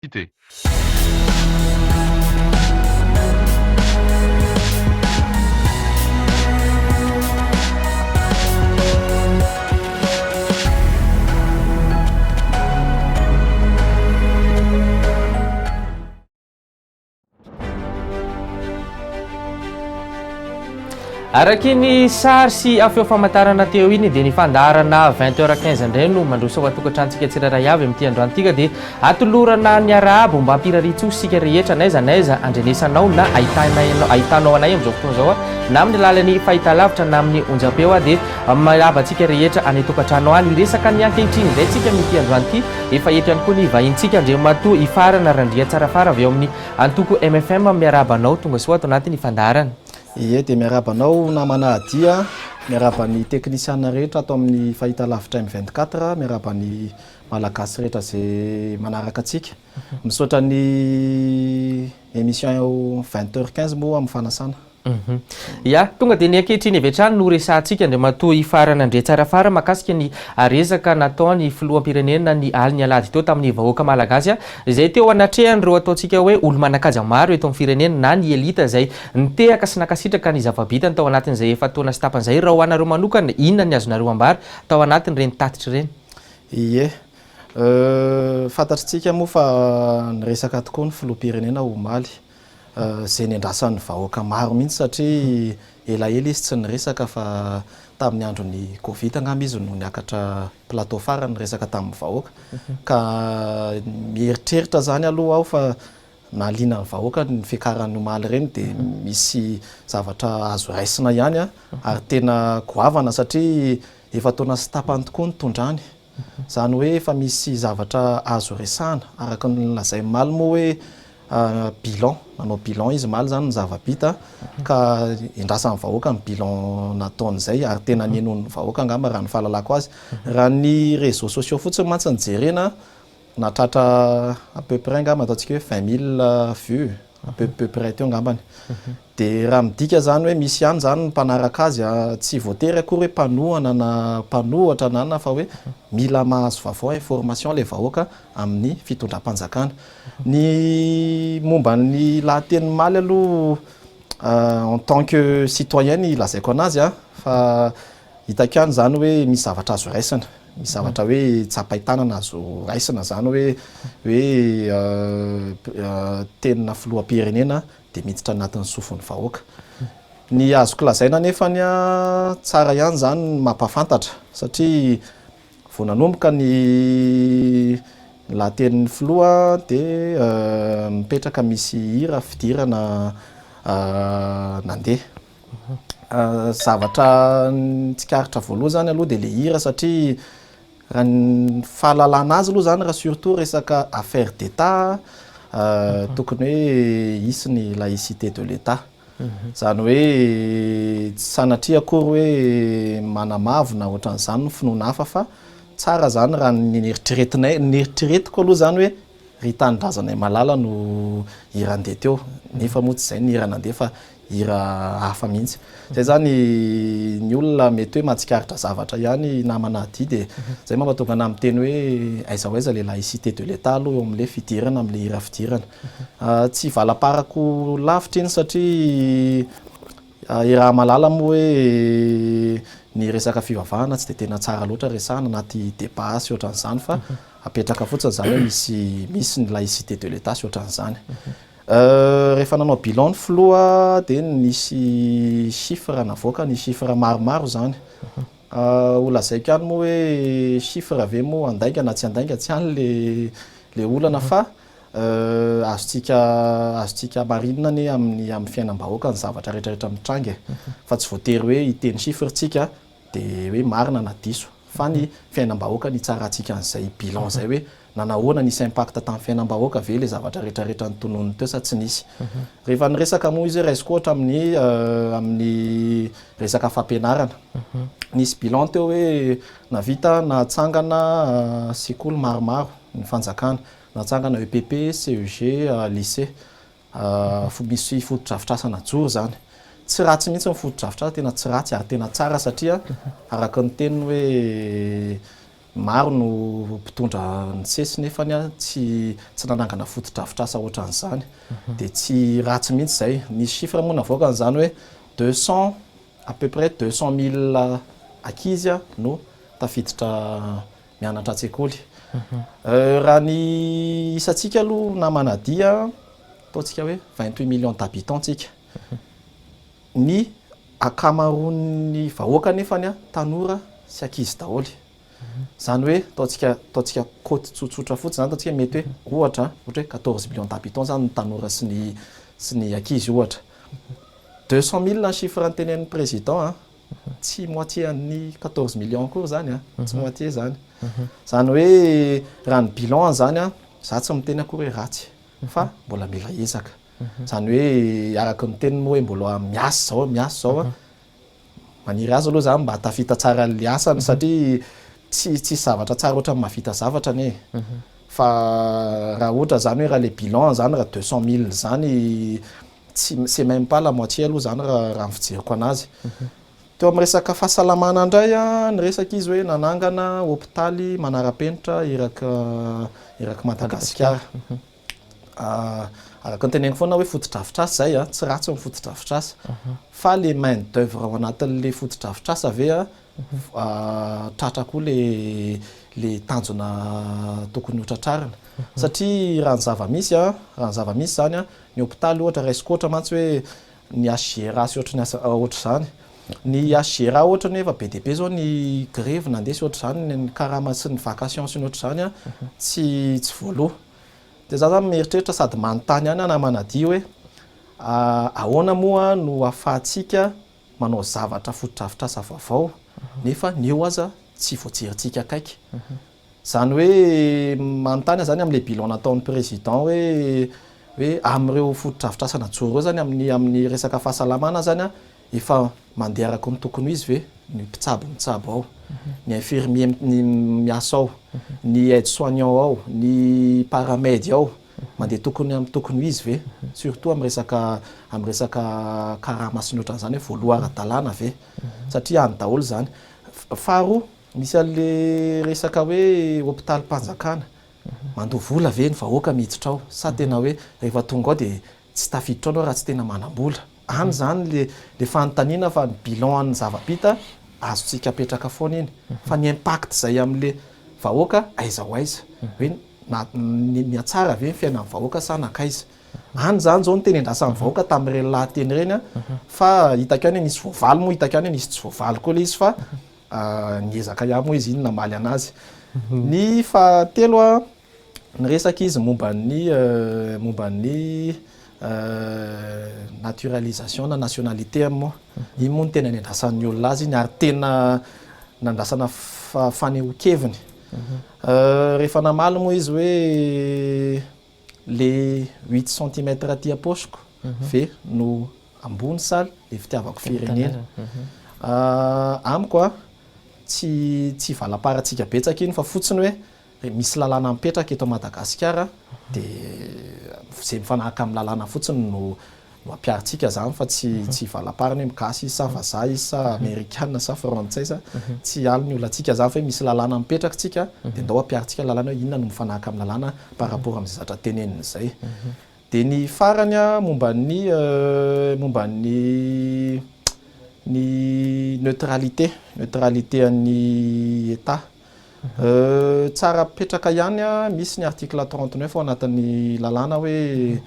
Cité. Araky ny sary sy afeo famantarana teo iny dia ny fandarana 20h15 indray no mandroso ao atokantranotsika tsirairay avy amin'ity androanytika dia atolorana ny arahabo mba hampiraritsosy sika rehetra naiza andrenesanao na ahitanao anay amin'izao fotoana izao na amin'ny alalan'ny fahitalavitra na amin'ny onjam-peo dia malavantsika rehetra any tokantrano any resaka ny ankehitriny izay tsika amin'ity androanyity efa eto ihany koa ny vahintsika andriamatoa ifarana randria tsara fara avy eo amin'ny antoko MFM miarabanao tonga soa ato anatin'ny fandarana. Ie dia miarabanao namana adia miaraban'ny teknisiana rehetra atao amin'ny fahitalavitra M24 miaraban'ny malagasy rehetra izay manaraka antsika misaotra ny émission 20h15 moa amin'ny fanasana. Ya tonga dia ny ankehitriny avy hatrany no resantsika andriamatoa ifarana andre tsara fara makasika ny resaka nataony filoham-pirenena ny aliny alady teo tamin'ny vahoaka malagasy izay teo anatrehany ataontsika hoe olo manakaja maro eto amin'ny firenena na ny elita izay nitehaka sy nakasitraka ny zava-bitany tao anatin'izay efa taona sy tapan'izay raha ho anareo manokana inona ny azonareo ambara tao anatin'ireny tatitra ireny. Ie fantatritsika moa fa niresaka tokoa ny filoham-pirenena omaly izay niandrasan'ny vahoaka maro mihitsy satria elaela izy tsy niresaka fa tamin'ny andron'ny Covid angamba izy no niakatra plateau phare niresaka tamin'ny vahoaka ka mieritreritra zany aloha aho fa nahaliana ny vahoaka ny fiakaran'ny omaly ireny dia misy zavatra azo raisina ihany ary tena goavana satria efa taona sy tapany tokoa ny tondrany zany hoe efa misy zavatra azo resahana araka ny lazay omaly moa hoe bilan nanao bilan izy maly zany ny zava-bita ka indrasan'ny vahoaka ny bilan nataon'izay ary tena nieno'ny vahoaka angamba raha ny fahalalako azy raha ny réseaux sociaux fotsiny mantsy nijerena natratra à peu près angamba ataontsika hoe 20 000 vues à peu près teo angambany dia raha midika zany hoe misy ihany zany mpanaraka azy tsy voatery akory hoe mpanohana na mpanohatra na fa hoe mila mahazo vaovao information le vahoaka amin'ny fitondram-panjakana. Ny momba ny lahateny maly aloha en tant que citoyen ilazaiko anazy fa hitako ihany zany hoe misy zavatra azo raisina misy zavatra hoe tsapahitanana azo raisina zany hoe tenina filoham-pirenena dia miditra anatin'ny sofon'ny vahoaka. Ny azoko lazaina nefa ny tsara ihany zany mampafantatra satria vao nanomboka ny lahatenin'ny filoha dia mipetraka misy hira fidirana nandeha zavatra tsikaritra voaloha zany aloha dia le hira satria raha ny fahalalana azy aloha zany raha surtout resaka affaire d'état tokony hoe hisy ny laïcité de l'état zany hoe tsy sanatria akory hoe manamavona ohatran'izany no finoana hafa fa tsara zany raha nieritreretiko aloha zany hoe ry tanindrazanay malala no hira andeha teo nefa moa tsy izay ny hira nandeha fa hira hafa mihitsy zay zany ny olona mety hoe mahatsikaritra zavatra ihany namana adia dia zay mampatonga ana miteny hoe aiza ho aiza le laïcité de l'état aloha eo amin'le fidirana amin'le hira fidirana tsy valaparako lavitra iny satria raha malala moa hoe ny resaka fivavahana tsy dia tena tsara loatra resahana anaty débat sy ohatran'izany fa apetraka fotsiny zany hoe misy ny laïcité de l'état sy ohatran'izany. Rehefa nanao bilan ny filoha dia nisy chiffre navoaka ny chiffre maromaro zany ho lazaiko ihany moa hoe chiffre ave moa andainga na tsy andainga tsy ihany le olana fa azontsika marinina ny amin'ny fiainam-bahoaka ny zavatra rehetrarehetra mitranga fa tsy voatery hoe hiteny chiffre tsika dia hoe marina na diso fa ny fiainam-bahoaka ny tsara antsika an'izay bilan izay hoe nanahoana nisy impact tamin'ny fiainam-bahoaka ve le zavatra rehetrarehetra nytonony teo sa tsy nisy. Rehefa niresaka moa izy raisiko ohatra amin'ny resaka fampianarana nisy bilan teo hoe navita nahatsangana sekoly maromaro ny fanjakana nahatsangana EPP, CEG, lycée misy foto-drafitrasana joro zany tsy ratsy mihitsy ny foto-drafitrasa tena tsy ratsy ary tena tsara satria araka ny teniny hoe maro no mpitondra ny sesy nefany a tsy nanangana fotodrafitrasa ohatran'izany dia tsy ratsy mihitsy zay. Ny chiffre moa navoaka an'izany hoe 200 à peu près 200 000 ankizy no tafiditra mianatra an-tsekoly. Raha ny isatsika aloha na manadia ataontsika hoe 28 millions d'habitants tsika. Ny akamaroan'ny vahoaka nefany a tanora sy ankizy daholo. Zany hoe ataontsika côte tsotsotra fotsiny zany ataontsika mety hoe ohatra hoe 14 millions d'habitants zany ny tanora sy ny ankizy ohatra. 200 000 ny chiffre antenenin'ny président tsy moitié an'ny 14 millions koa zany tsy moitié zany. Zany hoe raha ny bilan zany za tsy miteny akory hoe ratsy fa mbola mila ezaka. Zany hoe araka ny teniny moa hoe mbola miasa zao maniry azy aloha zany mba hatafita tsara ny asany satria tsy zavatra tsara ohatra mahavita zavatra ne. Fa raha ohatra zany hoe raha le bilan zany raha 200 000 zany c'est même pas la moitié aloha zany raha ny fijeriko anazy. Teo amin'ny resaka fahasalamana indray ny resaka izy hoe nanangana hôpitaly manara-penitra eraky Madagasikara. Araka ny teneniko foana hoe fotodrafitrasa zay tsy ratsy ny fotodrafitrasa fa le main d'œuvre ao anatin'le fotodrafitrasa ave tratra koa le tanjona tokony hotratrarina satria raha ny zava-misy zany ny hôpitaly ohatra raisiko ohatra mantsy hoe ny HGRA sy ohatra zany. Ny HGRA ohatra ny efa be dia be zao ny grève nandeha sy ohatra zany ny karama sy ny vacation sy ny ohatra zany tsy voaloha. Dia za zany mieritreritra sady manontany ihany na manadio hoe ahoana moa no ahafahantsika manao zavatra fotodrafitrasa vaovao nefa ny eo aza tsy voajerentsika akaiky. Zany hoe manontany zany amin'le bilan nataon'ny président hoe amin'ireo fotodrafitrasa najoro eo zany amin'ny resaka fahasalamana zany efa mandeha araka ny tokony izy ve ny mpitsabo ao, ny infirmier miasa ao, ny aide soignant ao, ny paramedy ao mandeha tokony izy ve surtout amin'ny resaka karama sy ny ohatran'izany hoe voaloha ara-dalàna ve satria any daholo zany. Faharoa misy an'le resaka hoe hôpitalim-panjakana mandoha vola ve ny vahoaka miditra ao sa tena hoe rehefa tonga ao dia tsy tafiditra ao raha tsy tena manam-bola. Any zany le fanontaniana fa ny bilan ny zava-bita azontsika apetraka foana iny fa ny impact zay amin'le vahoaka aiza ho aiza hoe ny atsara ve ny fiainan'ny vahoaka sa nakaiza. Any zany zao ny teny andrasan'ny vahoaka tamin'ireny lahateny ireny fa hitako ihany nisy voavaly moa hitako ihany nisy tsy voavaly koa le izy fa niezaka ihany moa izy iny namaly anazy. Ny fahatelo ny resaka izy momba ny naturalisation na nationalité moa iny moa ny tena nandrasan'ny olona azy iny ary tena nandrasana fanehoan-keviny. Rehefa namaly moa izy hoe le 8 cm aty am-paosiko ve no ambony saly le fitiavako firenena. Amiko tsy valaparantsika betsaka iny fa fotsiny hoe misy lalàna mipetraka eto Madagasikara dia izay mifanaraka amin'ny lalàna fotsiny no ampiarintsika zany fa tsy valaparany hoe mikasy izy sa vazaha izy sa amerikana sa frantsay sa tsy aly ny olantsika zany fa hoe misy lalàna mipetraka tsika dia ndao ampiarintsika lalàna hoe inona no mifanaraka amin'ny lalàna par rapport amin'izay zatra teneniny zay. Dia ny farany momba ny neutralité an'ny état tsara petraka ihany misy ny article 39 ao anatin'ny lalàna hoe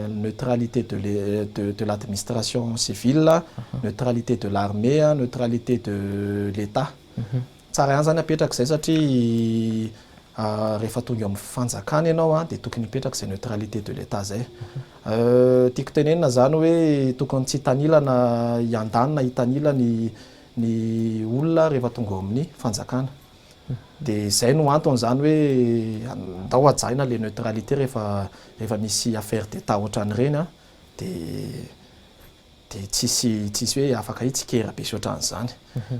neutralité de l'administration civile, neutralité de l'armée, neutralité de l'état. Tsara ihany zany apetraka izay satria rehefa tonga amin'ny fanjakana ianao dia tokony hipetraka izay neutralité de l'état zay. Tiako tenenina zany hoe tokony tsy hitanila hiandanina hitanila ny olona rehefa tonga amin'ny fanjakana. Dia izay no antony zany hoe andao hajaina le neutralité rehefa misy affaire d'état ohatran'ireny dia tsisy hoe afaka hitsikera be sy ohatran'izany.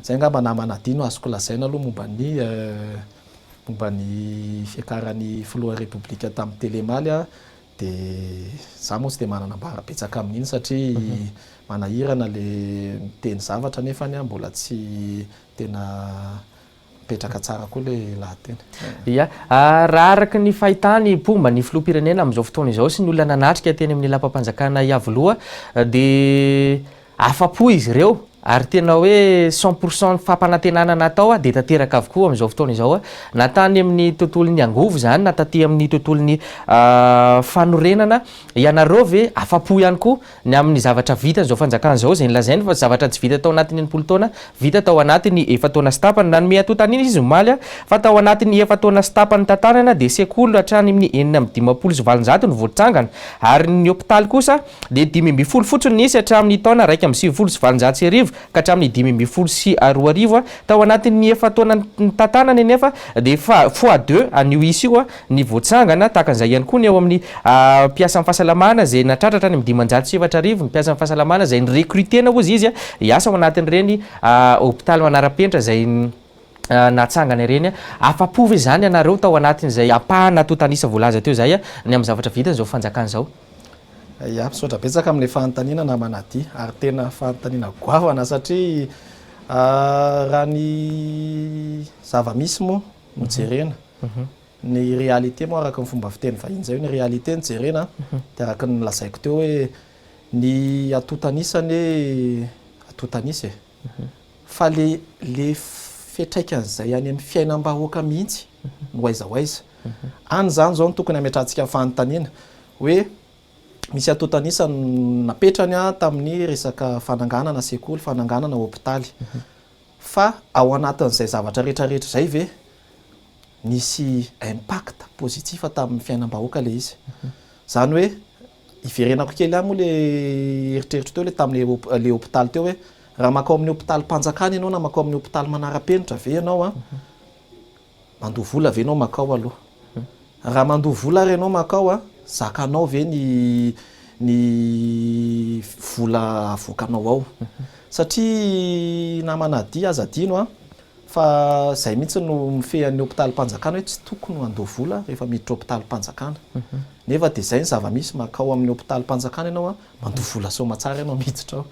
Zay angamba namanadino azoko lazaina aloha momba ny fiakaran'ny filoha république tamin'ny Telemaly dia za moa tsy dia manana ambara betsaka amin'iny satria manahirana le miteny zavatra nefany mbola tsy tena petraka tsara koa le lahateny. Ia, raha araka ny fahitany pomba ny filoham-pirenena amin'izao fotoana izao sy ny olona nanatrika teny amin'ny lampam-panjakana iavoloha dia afa-po izy ireo ary tena hoe 100% fampanantenana natao dia tanteraka avokoa amin'izao fotoana izao natany amin'ny tontolon'ny angovo zany na taty amin'ny tontolon'ny fanorenana ianareo ve afa-po ihany koa ny amin'ny zavatra vita n'izao fanjakana izao izay nilazainy fa zavatra tsy vita tao anatin'ny enimpolo taona vita tao anatin'ny efa taona sy tapany nanome atotan'iny izy omaly fa tao anatin'ny efa taona sy tapany tantarana dia sekoly hatrany amin'ny 9 sy valonjato ny voatrangana ary ny hôpitaly kosa dia 5 fotsiny nisy hatramin'ny taona 1 sy valonjato sy arivo ka hatramin'ny 5 sy roa arivo tao anatin'ny efa taona tantanany nefa dia fois 2 anio isy io ny voatsangana takan'izay ihany koa ny eo amin'ny mpiasa amin'ny fahasalamana izay natratratra any amin'ny 507 arivo ny mpiasa amin'ny fahasalamana izay nirekrutena ozy izy hiasa ao anatin'ireny hôpitaly manara-penitra izay natsangana ireny afa-po ve zany ianareo tao anatin'izay apahana totanisa voalaza teo zay ny amin'ny zavatra vita izao fanjakana izao. Ia, misaotra betsaka amin'ilay fanontaniana na manaty ary tena fanontaniana goavana satria raha ny zava-misy moa no jerena ny réalité moa araka ny fomba fiteny vahiny zay ny réalité ny jerena dia araka ny lazaiko teo hoe ny atotanisany atotanisy fa le fiatraikan'izay any amin'ny fiainam-bahoaka mihitsy no aiza any zany zao no tokony ametrahantsika fanontaniana hoe misy atotanisa napetrany tamin'ny resaka fananganana sekoly fananganana hôpitaly fa ao anatin'izay zavatra rehetrarehetra zay ve nisy impact positif tamin'ny fiainam-bahoaka le izy zany hoe iverenako kely any moa le eritreritro teo le tamin'le hôpitaly teo hoe raha makao amin'ny hôpitaly mpanjakana ianao na makao amin'ny hôpitaly manara-penitra ve ianao mandoha vola ve ianao makao aloha raha mandoha vola ary ianao makao zakanao ve ny vola avoakanao ao satria namanadia aza dino fa zay mihitsy no mifehan'ny hôpitaly mpanjakana hoe tsy tokony mandoha vola rehefa miditra hôpitaly mpanjakana nefa dia zay ny zava-misy makao amin'ny hôpitaly mpanjakana ianao mandoha vola somatsara ianao miditra ao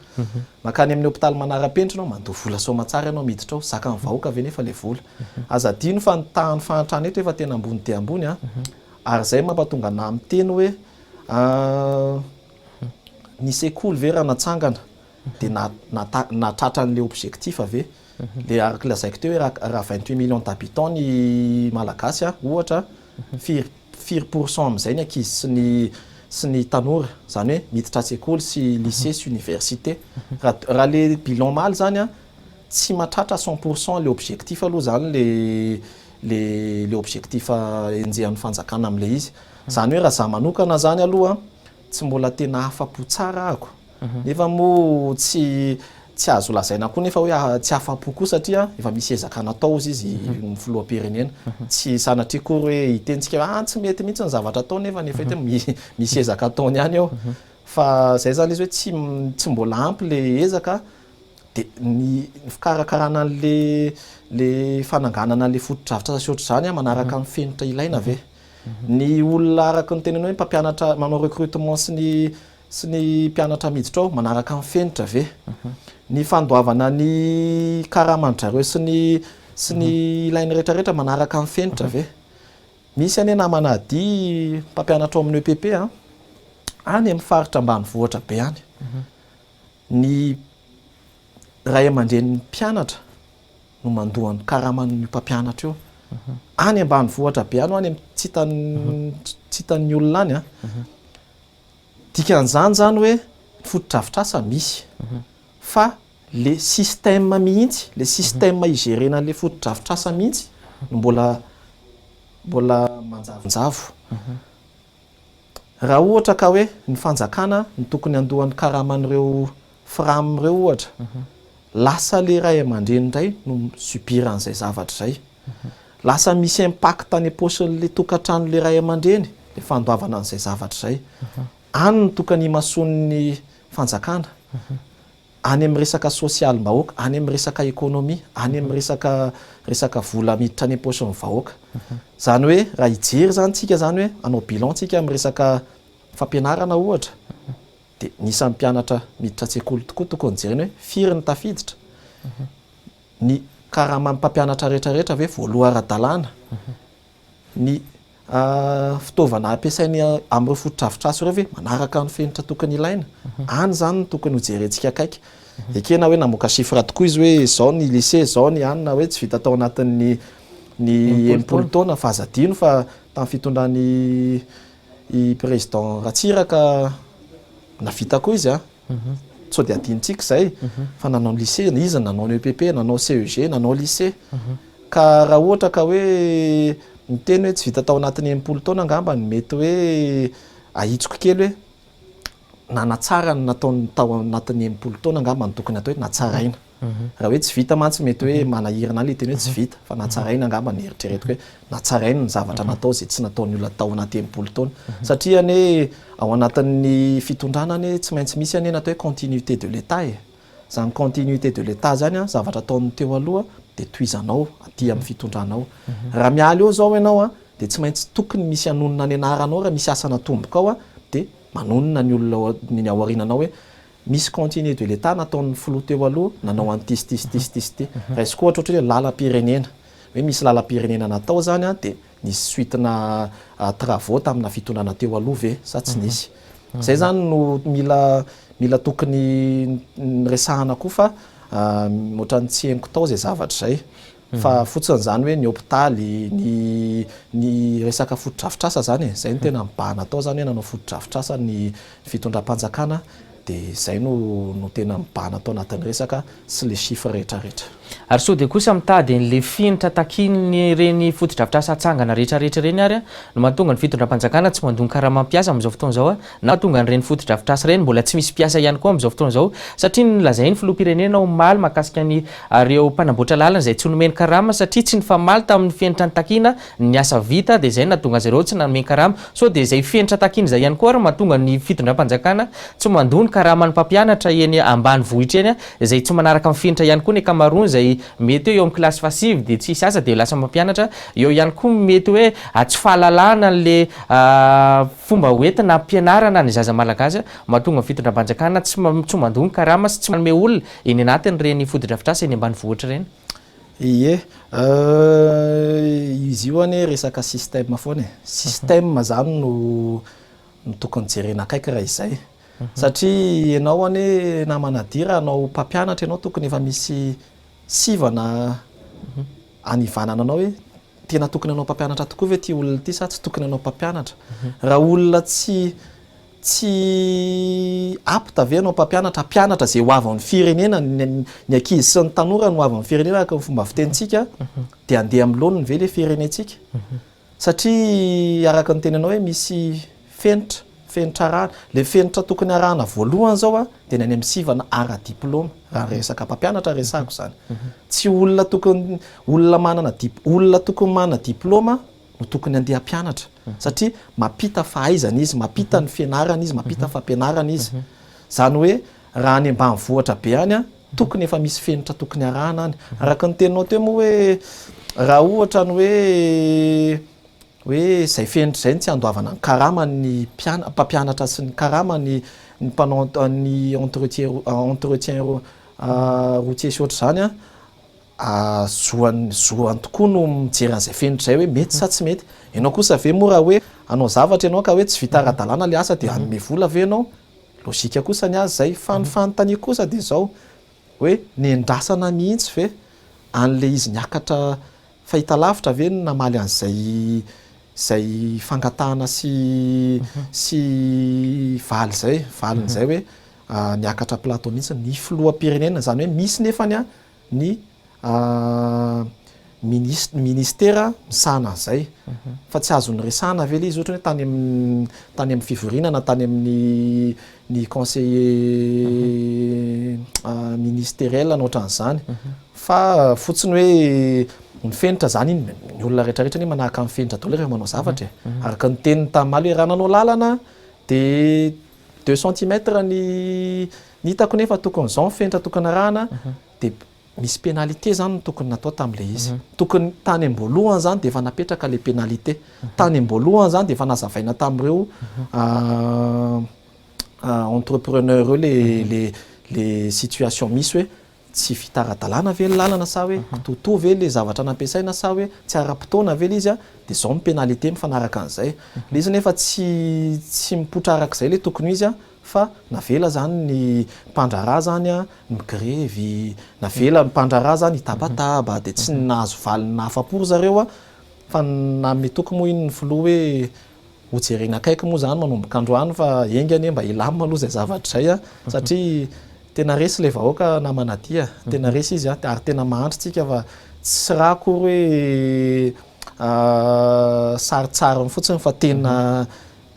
makany amin'ny hôpitaly manara-penitra ianao mandoha vola somatsara ianao miditra ao zaka ny vahoaka ve nefa le vola aza dino fa nitahany fahantrana eto efa tena ambony dia ambony ary zay mampatonga na amin'ny teny hoe ny sekoly ve raha natsangana dia natratra n'le objectif ve le araka lazaiko teo hoe raha 28 millions d'habitants ny malagasy ohatra 4% amin'izay ny ankizy sy ny tanora zany hoe miditra sekoly sy lycée sy université raha le bilan maly zany tsy mahatratra 100% le objectif aloha zany le objectif enjehan'ny fanjakana amin'le izy zany hoe raha za manokana zany aloha tsy mbola tena afa-po tsara ako nefa moa tsy azo lazaina koa nefa hoe tsy afa-po koa satria efa misy ezaka natao izy ny filoham-pirenena tsy sanatria koa hoe hitentsika tsy mety mihitsy ny zavatra atao nefa nefa misy ezaka ataony ihany ao fa zay zany izy hoe tsy mbola ampy le ezaka dia ny fikarakarana le fananganana le foto-dravitra sy ohatr' zany manaraka ny fenitra ilaina ve ny olona araka ny teneny hoe mpampianatra manao recrutement sy ny mpianatra miditra ao manaraka ny fenitra ve ny fandoavana ny karamandrareo sy ny ilainy rehetrarehetra manaraka ny fenitra ve misy ane namanady mpampianatra ao amin'ny EPP any amin'ny faritra ambanivohitra be any ny ray aman-dren'ny mpianatra no mandohany karaman'ny mpampianatra io any ambanivohitra be any any tsitan'ny olona any dikan'izany zany hoe foto-drafitrasa misy fa le système mihitsy le système igerena le foto-drafitrasa mihitsy no mbola manjavinjavo raha ohatra ka hoe ny fanjakana ny tokony andohan'ny karaman'ireo firam'ireo ohatra lasa le ray aman-dreny indray no subiran'izay zavatra zay lasa misy impact any aposin'le tokantrano le ray aman-dreny le fandoavana an'izay zavatra zay any ny tokany mason'ny fanjakana any amin'ny resaka sosialim-bahoaka any amin'ny resaka ekônomia any amin'ny resaka vola miditra any aposin'ny vahoaka zany hoe raha hijery zany tsika zany hoe anao bilan tsika amin'ny resaka fampianarana ohatra dia nisan'ny mpianatra miditra tsekoly tokoa tokony jereny hoe firy ny tafiditra ny ka raha mampampianatra rehetrarehetra ve voaloha ara-dalàna ny fitaovana ampiasainy amin'ireo fotodrafitrasa ireo ve manaraka ny fenitra tokony ilaina any zany no tokony hojerentsika akaiky ekena hoe namoaka chiffre tokoa izy hoe zao ny lycée zao ny anina hoe tsy vita tao anatin'ny enimpolo taona fa azadino fa tamin'ny fitondran'ny i président Ratsiraka navita koa izy sao dia adintsika zay fa nanao lycée izy nanao ny EPP nanao CEG nanao lycée ka raha ohatra ka hoe miteny hoe tsy vita tao anatin'ny enimpolo taona angamba ny mety hoe ahitsoko kely hoe nanatsara ny nataony tao anatin'ny enimpolo taona angamba ny tokony atao hoe natsaraina raha hoe tsy vita mantsy mety hoe manahirana le teny hoe tsy vita fa natsaraina angamba ny eritreretiko hoe natsaraina ny zavatra natao zay tsy nataony olona tao anaty enimpolo taona satria ane ao anatin'ny fitondrana ane tsy maintsy misy ane natao hoe continuité de l'état zany continuité de l'état zany zavatra ataony teo aloha de toizanao aty amin'ny fitondranao raha mialy eo zao ianao de tsy maintsy tokony misy anonona ny anaranao raha misy asana tomboka ao de manonona ny olona ny aorinanao hoe misy continuité de l'état nataon'ny filoha teo aloha nanao antisy raha koa ohatra hoe lalam-pirenena hoe misy lalam-pirenena natao zany de nisy suitena travaux tamina fitondrana teo aloha ve sa tsy nisy zay zany no mila tokony resahana koa fa ohatrany tsy henoko tao zay zavatra zay fa fotsiny zany hoe ny hôpitaly ny resaka fotodrafitrasa zany zay no tena mibahana tao zany hoe nanao fotodrafitrasa ny fitondram-panjakana de zay no tena mibahana tao anatin'ny resaka sy le chiffre rehetrarehetra ary so de kosa mitady le finitra takiny reny fotodrafitrasa atsangana rehetrarehetra reny ary no mahatonga ny fitondram-panjakana tsy mandony karaha mampiasa amin'izao fotoana zao na mahatonga nyreny fotodrafitrasa reny mbola tsy misy mpiasa ihany koa amin'izao fotoana zao satria nolazainy ny filoham-pirenena omaly mahakasika ny reo mpanamboatra lalana zay tsy nomeny karama satria tsy ny famaly tamin'ny fenitra ny takina ny asa vita de zay nahatonga zareo tsy nanomeny karama so de zay fenitra takiny zay ihany koa ary mahatonga ny fitondram-panjakana tsy mandony karama ny mpampianatra eny ambany vohitra eny zay tsy manaraka amin'ny fenitra ihany koa ny ankamaroany zay mety eo amin'ny classe passive de tsisy asa de lasa mampianatra eo ihany koa mety hoe tsy fahalalana le fomba hoentina ampianarana ny zaza malagasy mahatonga ny fitondram-panjakana tsy mandony karama sy tsy manome olona eny anatiny reny fotodrafitrasa eny ambany vohitra reny ie izy io ane resaka système foana système zany no tokony jerena akaiky raha izay satria ianao ane na manadira anao mpampianatra ianao tokony efa misy sivana anivanana anao hoe tena tokony anao mpampianatra tokoa ve ty olona ty sa tsy tokony anao mpampianatra raha olona tsy apta ve anao mpampianatra ampianatra zay hoavan'ny firenena ny ankizy sy ny tanora no hoavan'ny firenena araka ny fomba fitenitsika de andeha amin'ny laoniny ve le firenetsika satria araka ny tenanao hoe misy fenitra arahana le fenitra tokony arahana voalohany zao de ny any amin'ny sivana ara-diplôma raha resaka mpampianatra resako zany tsy olona tokony manana diplôma no tokony andeha ampianatra satria mampita fahaizana izy mampita ny fianarana izy mampita fampianarana izy zany hoe raha any ambanivohitra be any tokony efa misy fenitra tokony arahana any araka ny teninao teo moa hoe raha ohatra ny hoe zay fenitra zay tsy andoavana ny karama ny mpampianatra sy ny karama ny mpanao ny entretien routier sy ohatra zany zoany tokoa no mijery an'izay fenitra zay hoe mety sa tsy mety ianao kosa ve moa raha hoe anao zavatra ianao ka hoe tsy vita ara-dalàna le asa de anome vola ve ianao logika kosa ny azy zay fa ny fanontania kosa de zao hoe nendrasana mihitsy ve an'le izy niakatra fahitalavitra ve no namaly an'zay fangatahana sy valyn'zay hoe niakatra plateau mihitsy ny filoham-pirenena zany hoe misy nefany ny ministera misahana an'izay fa tsy azony resahana ve le izy ohatra hoe tany amin'ny fivorinana tany amin'ny conseiller ministériel na ohatran'izany fa fotsiny hoe ny fenitra zany ny olona rehetrarehetra ny manahaka amin'ny fenitra daholo rehefa manao zavatra araka ny teniny tamaly hoe raha nanao lalana de 2 centimètres ny hitako nefa tokony zao fenitra tokony arahana de misy pénalité zany tokony natao tam'le izy tokony tany amboalohany zany de efa napetraka le pénalité tany amboalohany zany de efa nazavaina tam'ireo entrepreneur eo le situation misy hoe tsy vitara-dalàna ve ny lalana sa hoe totoa ve le zavatra nampiasaina sa hoe tsy ara-potoana ve le izy a dia zao penalité mifanaraka an'izay le izy nefa tsy mipotra arak'izay le tokony izy a fa navela zany ny mpandraraha zany a migrevy navela mpandraraha zany itabataba dia tsy nahazo valina afapory zareo a fa nametoky moa iny ny filoha hoe hojerena akaiky moa zany manomboka androany fa engany mba ilamina aloha zay zavatra zay a satria tena resy le vahoaka namana dia tena resy izy a ary tena mahantritsika fa tsy raha kory hoe saritsariny fotsiny fa tena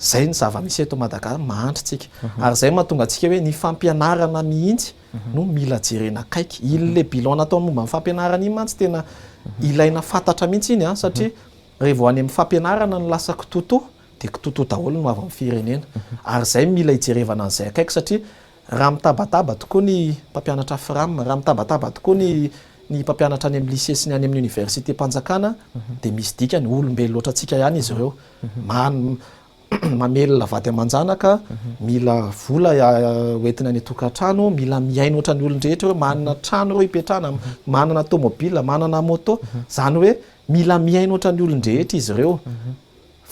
zay ny zava-misy eto Madagasikara mahantritsika ary zay mahatonga antsika hoe ny fampianarana mihitsy no mila jerena akaiky ilay bilan natao momba ny fampianarana iny mantsy tena ilaina fantatra mihitsy iny a satria rehefa ho any amin'ny fampianarana ny lasa kitoto dia kitoto daholo no avy amin'ny firenena ary zay mila hijerevana an'izay akaiky satria raha mitabataba tokoa ny mpampianatra fram raha mitabataba tokoa ny mpampianatra any amin'ny lycée sy ny any amin'ny université mpanjakana dia misy dikany olombelo loatra antsika ihany izy ireo mamelona vady aman-janaka mila vola hoentina any tokantrano mila miaina ohatran'ny olon-drehetra hoe manana trano ireo hipetrahana manana tomobila manana moto zany hoe mila miaina ohatran'ny olon-drehetra izy ireo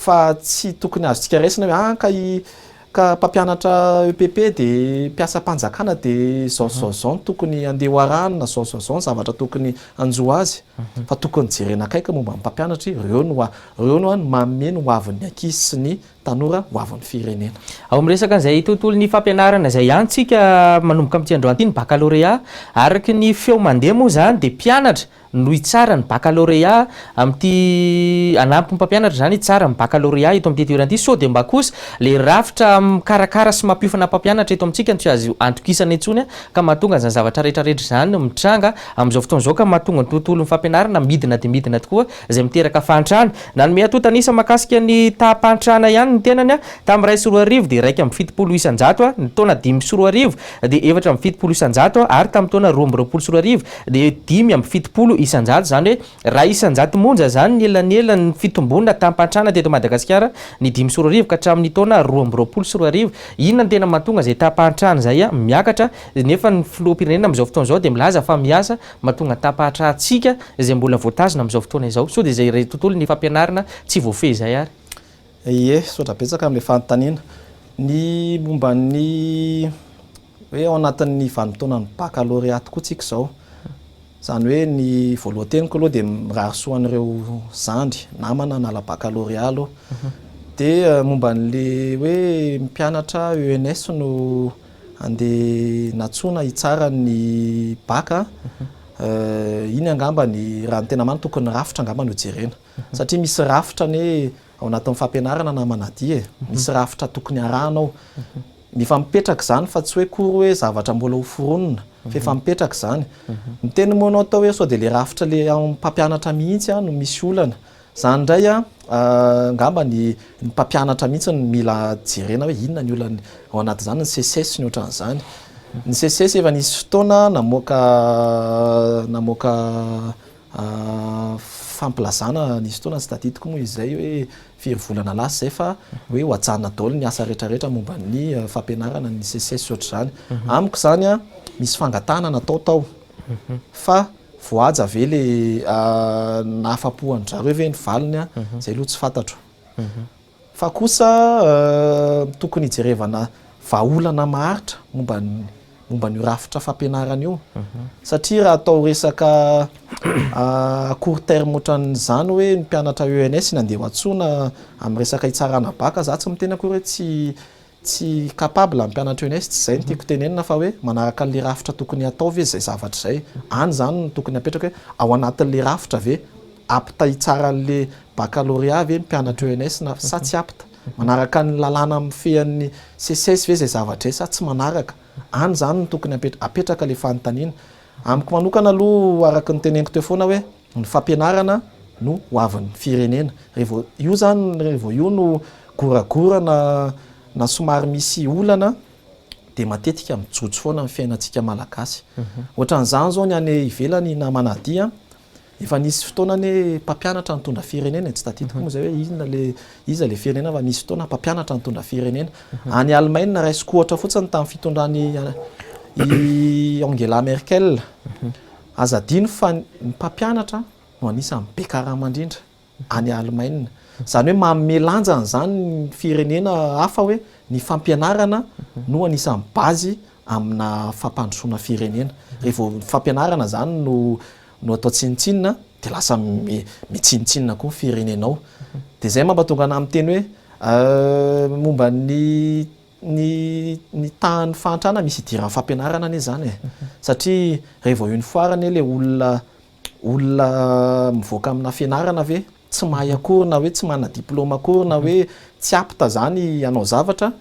fa tsy tokony azontsika raisina hoe ka mpampianatra EPP dia mpiasa-mpanjakana dia zao tokony andeha ho arahana zao zavatra tokony anjo azy fa tokony jerena akaiky momba ny mpampianatra ireo no any mameno ho avin'ny ankizy sy ny tanora ho avin'ny firenena. Ao amin'ny resaka izay tontolon'ny fampianarana izay ihany tsika manomboka amin'ity androany ity ny baccalauréat araky ny feo mandeha moa zany dia mpianatra no tsara ny baccalauréat amin'ity anampy mpampianatra zany tsara ny baccalauréat eto amin'ity toerana ity sao dia mba kosa le rafitra mikarakara sy mampiofana mpampianatra eto amintsika tsy azo antokisana intsony ka mahatonga zany zavatra rehetrarehetra zany mitranga amin'izao fotoan'izao ka mahatonga ny tontolon'ny fampianarana midina dia midina tokoa izay miteraka fantrana nanome atotanisa makasika ny taham-pantrana ihany ny tenany a tamin'ny ray sy roa arivo dia raika amin'ny fitopolo isan-jato ny taona 5 sy roa arivo dia 4 amin'ny fitopolo isan-jato ary tamin'ny taona 2 amby 20 sy roa arivo dia 5 amin'ny fitopolo isan-jato zany hoe raha isan-jato monja zany ny elanelany fitombonina taham-pantrana teto Madagasikara ny 5 sy roa arivo ka hatramin'ny taona 2 amby 20 sy roa arivo inona ny tena mahatonga izay taham-pantrana zay a miakatra nefa ny filoham-pirenena amin'izao fotoan'izao dia milaza fa miasa mahatonga taham-pantrahantsika izay mbola voatazona amin'izao fotoana izao sao dia izay tontolo ny fampianarana tsy voafehy izay ary. Ie, sotra betsaka amin'ilay fanontaniana ny momba ny hoe ao anatin'ny vanim-potoanan'ny baccalauréat koa tsika izao zany hoe ny voalohan-teniko aloha dia mirahasoan'ireo zandry namana nala baccalauréat aloha dia momba n'le hoe mpianatra ENS no andeha natsona hitsara ny baka iny angamba ny raha ny tena many tokony rafitra angamba no jerena satria misy rafitra ny ao anatin'ny fampianarana namanadia misy rafitra tokony arahanao efa mipetraka izany fa tsy hoe kory hoe zavatra mbola ho foronina fa efa mipetraka izany ny teny moa anao tao hoe sao dia le rafitra le ao mpampianatra mihitsy no misy olana zany indray angamba ny mpampianatra mihitsy no mila jerena hoe inona ny olana ao anaty zany ny CCS ny ohatran'izany ny CCS efa nisy fotoana namoaka fampilazana nisy fotoana sy tadidiko moa izay hoe firy volana lasa zay fa hoe ho ajanona daholo ny asa rehetrarehetra momba ny fampianarana ny CCS ohatr'izany amiko zany misy fangatahana natao tao fa voaja ve le nahafapohan'ny zareo ve ny valiny zay aloha tsy fantatro fa kosa tokony hijerevana vahaolana maharitra momba ny rafitra fampianarana io satria raha atao resaka court terme ohatran'izany hoe ny mpianatra ENS ny andeha ho antsoina amin'ny resaka hitsarana baka za tsy miteny akory hoe tsy capable amin'ny mpianatra ENS tsy zay ny tiako tenenina fa hoe manaraka le rafitra tokony atao ve zay zavatra zay any zany no tokony apetraka hoe ao anatin'le rafitra ve apta hitsara le baccalauréat ve mpianatra ENS na sa tsy apta manaraka ny lalàna mifehan'ny CCS ve zay zavatra sa tsy manaraka any zany no tokony apetraka le fanontaniana amiko manokana aloha araka ny teneniko teo foana hoe ny fampianarana no hoavin'ny firenena rehefa io no goragora na somary misy olana dia matetika mijojo foana ny fiainantsika malagasy ohatran'izany zao ny any ivelany namanadia efa nisy fotoana ny mpampianatra nitondra firenena tsy tadidiko moa zay hoe iza le firenena fa misy fotoana mpampianatra nitondra firenena any Allemagne raisiko ohatra fotsiny tamin'ny fitondrany I Angela Merkel azadino fa ny mpampianatra no anisan'ny be karama indrindra any Allemagne. Zany hoe manome lanjany zany ny firenena hafa hoe ny fampianarana no anisan'ny bazy amina fampandrosoana firenena. Rehefa fampianarana zany no atao tsinitsinina de lasa mitsinitsinina koa firenenao. De zay mampatonga anahy miteny hoe momba ny tahan'ny fahantrana misy idiran'ny fampianarana ane zany satria rehefa io ny foarany le olona mivoaka amina fianarana ve tsy mahay akory na hoe tsy manana diplôma akory na hoe tsy apta zany anao zavatra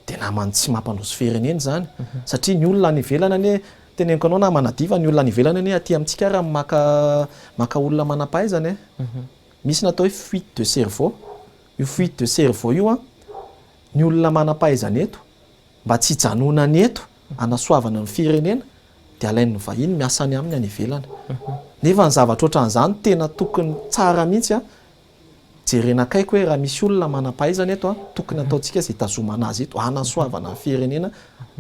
de namany tsy mampandroso firenena zany satria ny olona any ivelany ane teneniko anao na manadiva ny olona any ivelany ane aty amintsika raha maka olona manam-pahaizana misy natao hoe fuite de cerveau. Io fuite de cerveau io ny olona manam-pahaizana eto mba tsy hijanonana eto anasoavana ny firenena de alain'ny vahiny miasa any aminy any ivelany. Nefa ny zavatra ohatran'izany tena tokony tsara mihitsy jerena akaiko hoe raha misy olona manam-pahaizana eto tokony ataontsika izay tazomana azy eto anasoavana ny firenena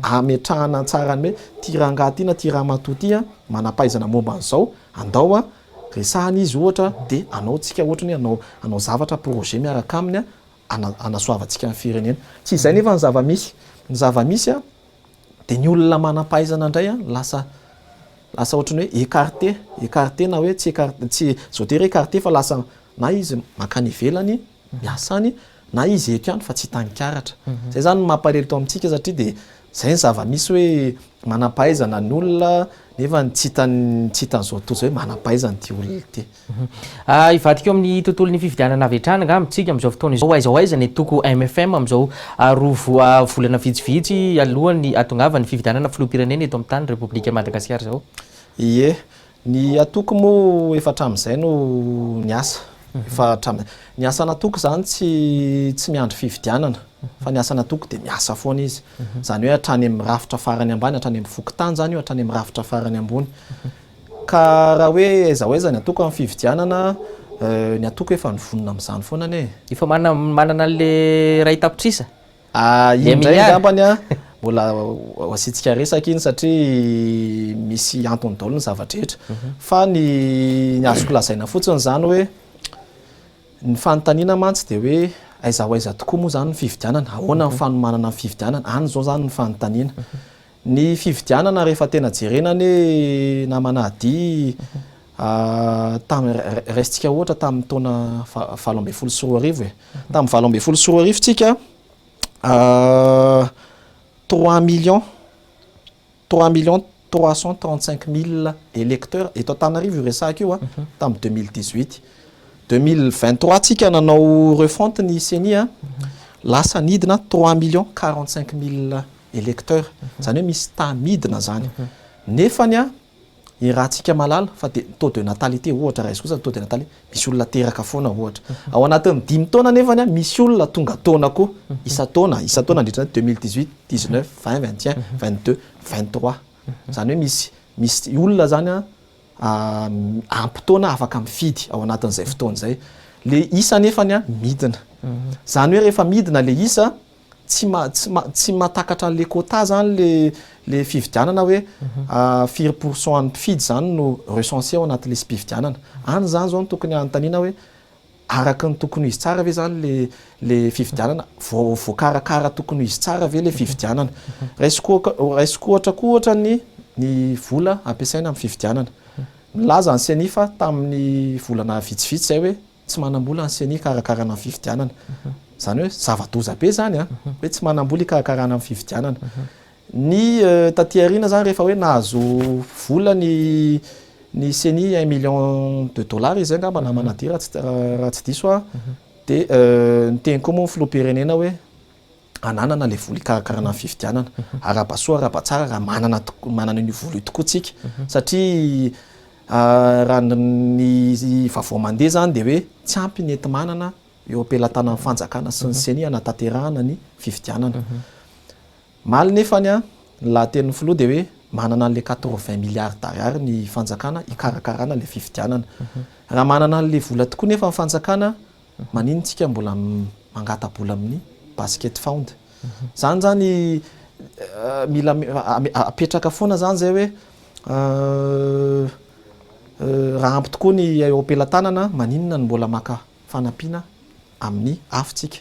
ametrahana tsara ny hoe ty rangahy ty na ty ramatoa ty manam-pahaizana momba an'izao andao resahana izy ohatra de anaontsika ohatra ny anao zavatra projet miaraka aminy anasoavantsika ny firenena. Tsy izay nefa ny zava-misy de ny olona manam-pahaizana indray lasa ohatra ny hoe écarté na hoe tsy zotery écarté fa lasa na izy makany ivelany miasany na izy eto ihany fa tsy hitankaratra. Zay zany mampalahelo to amintsika satria de zay ny zava-misy hoe manam-pahaizana ny olona nefa tsy hitan'izao toa zay hoe manam-pahaizana ty olona ty. Ivadika amin'ny tontolon'ny fifidianana avy hatrany nga amintsika amin'izao fotoana izao aiza ny toko MFM amin'izao roa volana vitsivitsy alohan'ny atongavany fifidianana filoham-pirenena eto amin'ny tany Repoblika Madagasikara zao. Ie, ny atoko moa efa hatramin'izay no niasa. Ny asa natoko zany tsy miandry fifidianana fa ny asa natoko de miasa foana izy. Zany hoe hatrany amin'ny rafitra farany ambany, hatrany amin'ny fokotany zany io, hatrany amin'ny rafitra farany ambony. Ka raha hoe aiza ny atoko amin'ny fifidianana, ny atoko efa nivonona amin'izany foana ne. Efa manana an'le ray tapitrisa? Indray angambany mbola asitsika resaka iny satria misy antony daholo ny zavatra fa ny azoko lazaina fotsiny zany hoe ny fanontaniana mantsy de hoe aiza tokoa moa zany ny fifidianana, ahoana ny fanomanana ny fifidianana, any zao zany ny fanontaniana. Ny fifidianana rehefa tena jerena ne namanady raisitsika ohatra tamin'ny taona 2024 tamin'ny 2024 tsika 3 335 000 électeurs eto Antananarivo resaka io tamin'ny 2018. 2023 tsika nanao refonte ny CENI lasa nidina 3 45 000 électeurs. Zany hoe misy tamidina zany. Nefany i raha tsika malala fa de taux de natalité ohatra raha izy kosa taux de natalité misy olona teraka foana ohatra. Ao anatin'ny 5 taona nefany misy olona tonga taona koa isa taona nandritra 2018, 19, 20, 21, 22, 23. Zany hoe misy olona zany ampitaona afaka mifidy ao anatin'izay fotoana zay. Le isa nefany midina. Zany hoe rehefa midina le isa tsy matakatra le quota zany le fifidianana hoe 4% any mpifidy zany no recensé ao anatin'le fifidianana. Any zany zao tokony anontaniana hoe araka ny tokony izy tsara ve zany le fifidianana, voakarakara tokony izy tsara ve le fifidianana. Raisiko ohatra ny vola ampiasaina amin'ny fifidianana. Milaza ny CENI fa tamin'ny volana vitsivitsy zay hoe tsy manambola ny CENI karakarana ny fifidianana. Zany hoe zava-doza be zany hoe tsy manambola karakarana ny fifidianana. Ny taty aoriana zany rehefa hoe nahazo vola ny CENI $1 million zay ngamba na manady raha tsy diso de ny teny koa moa ny filoham-pirenena hoe ananana le vola ikarakarana ny fifidianana. Arabasoa arabatsara raha manana ny vola tokoa tsika satria raha ny vavao mandeha zany de hoe tsy ampy ny enti manana eo ampelantanan'ny fanjakana sy ny CENI anatanterahana ny fifidianana. Maly nefany lahaten'ny filoha de hoe manana an'le 80 milliards d'ariary ny fanjakana ikarakarana le fifidianana. Raha manana an'le vola tokoa nefa ny fanjakana, maninontsika mbola mangatabola amin'ny basket fund. Zany mila apetraka foana zany zay hoe raha ampy tokoa ny ampelantanana maninona ny mbola maka fanampiana amin'ny afitsika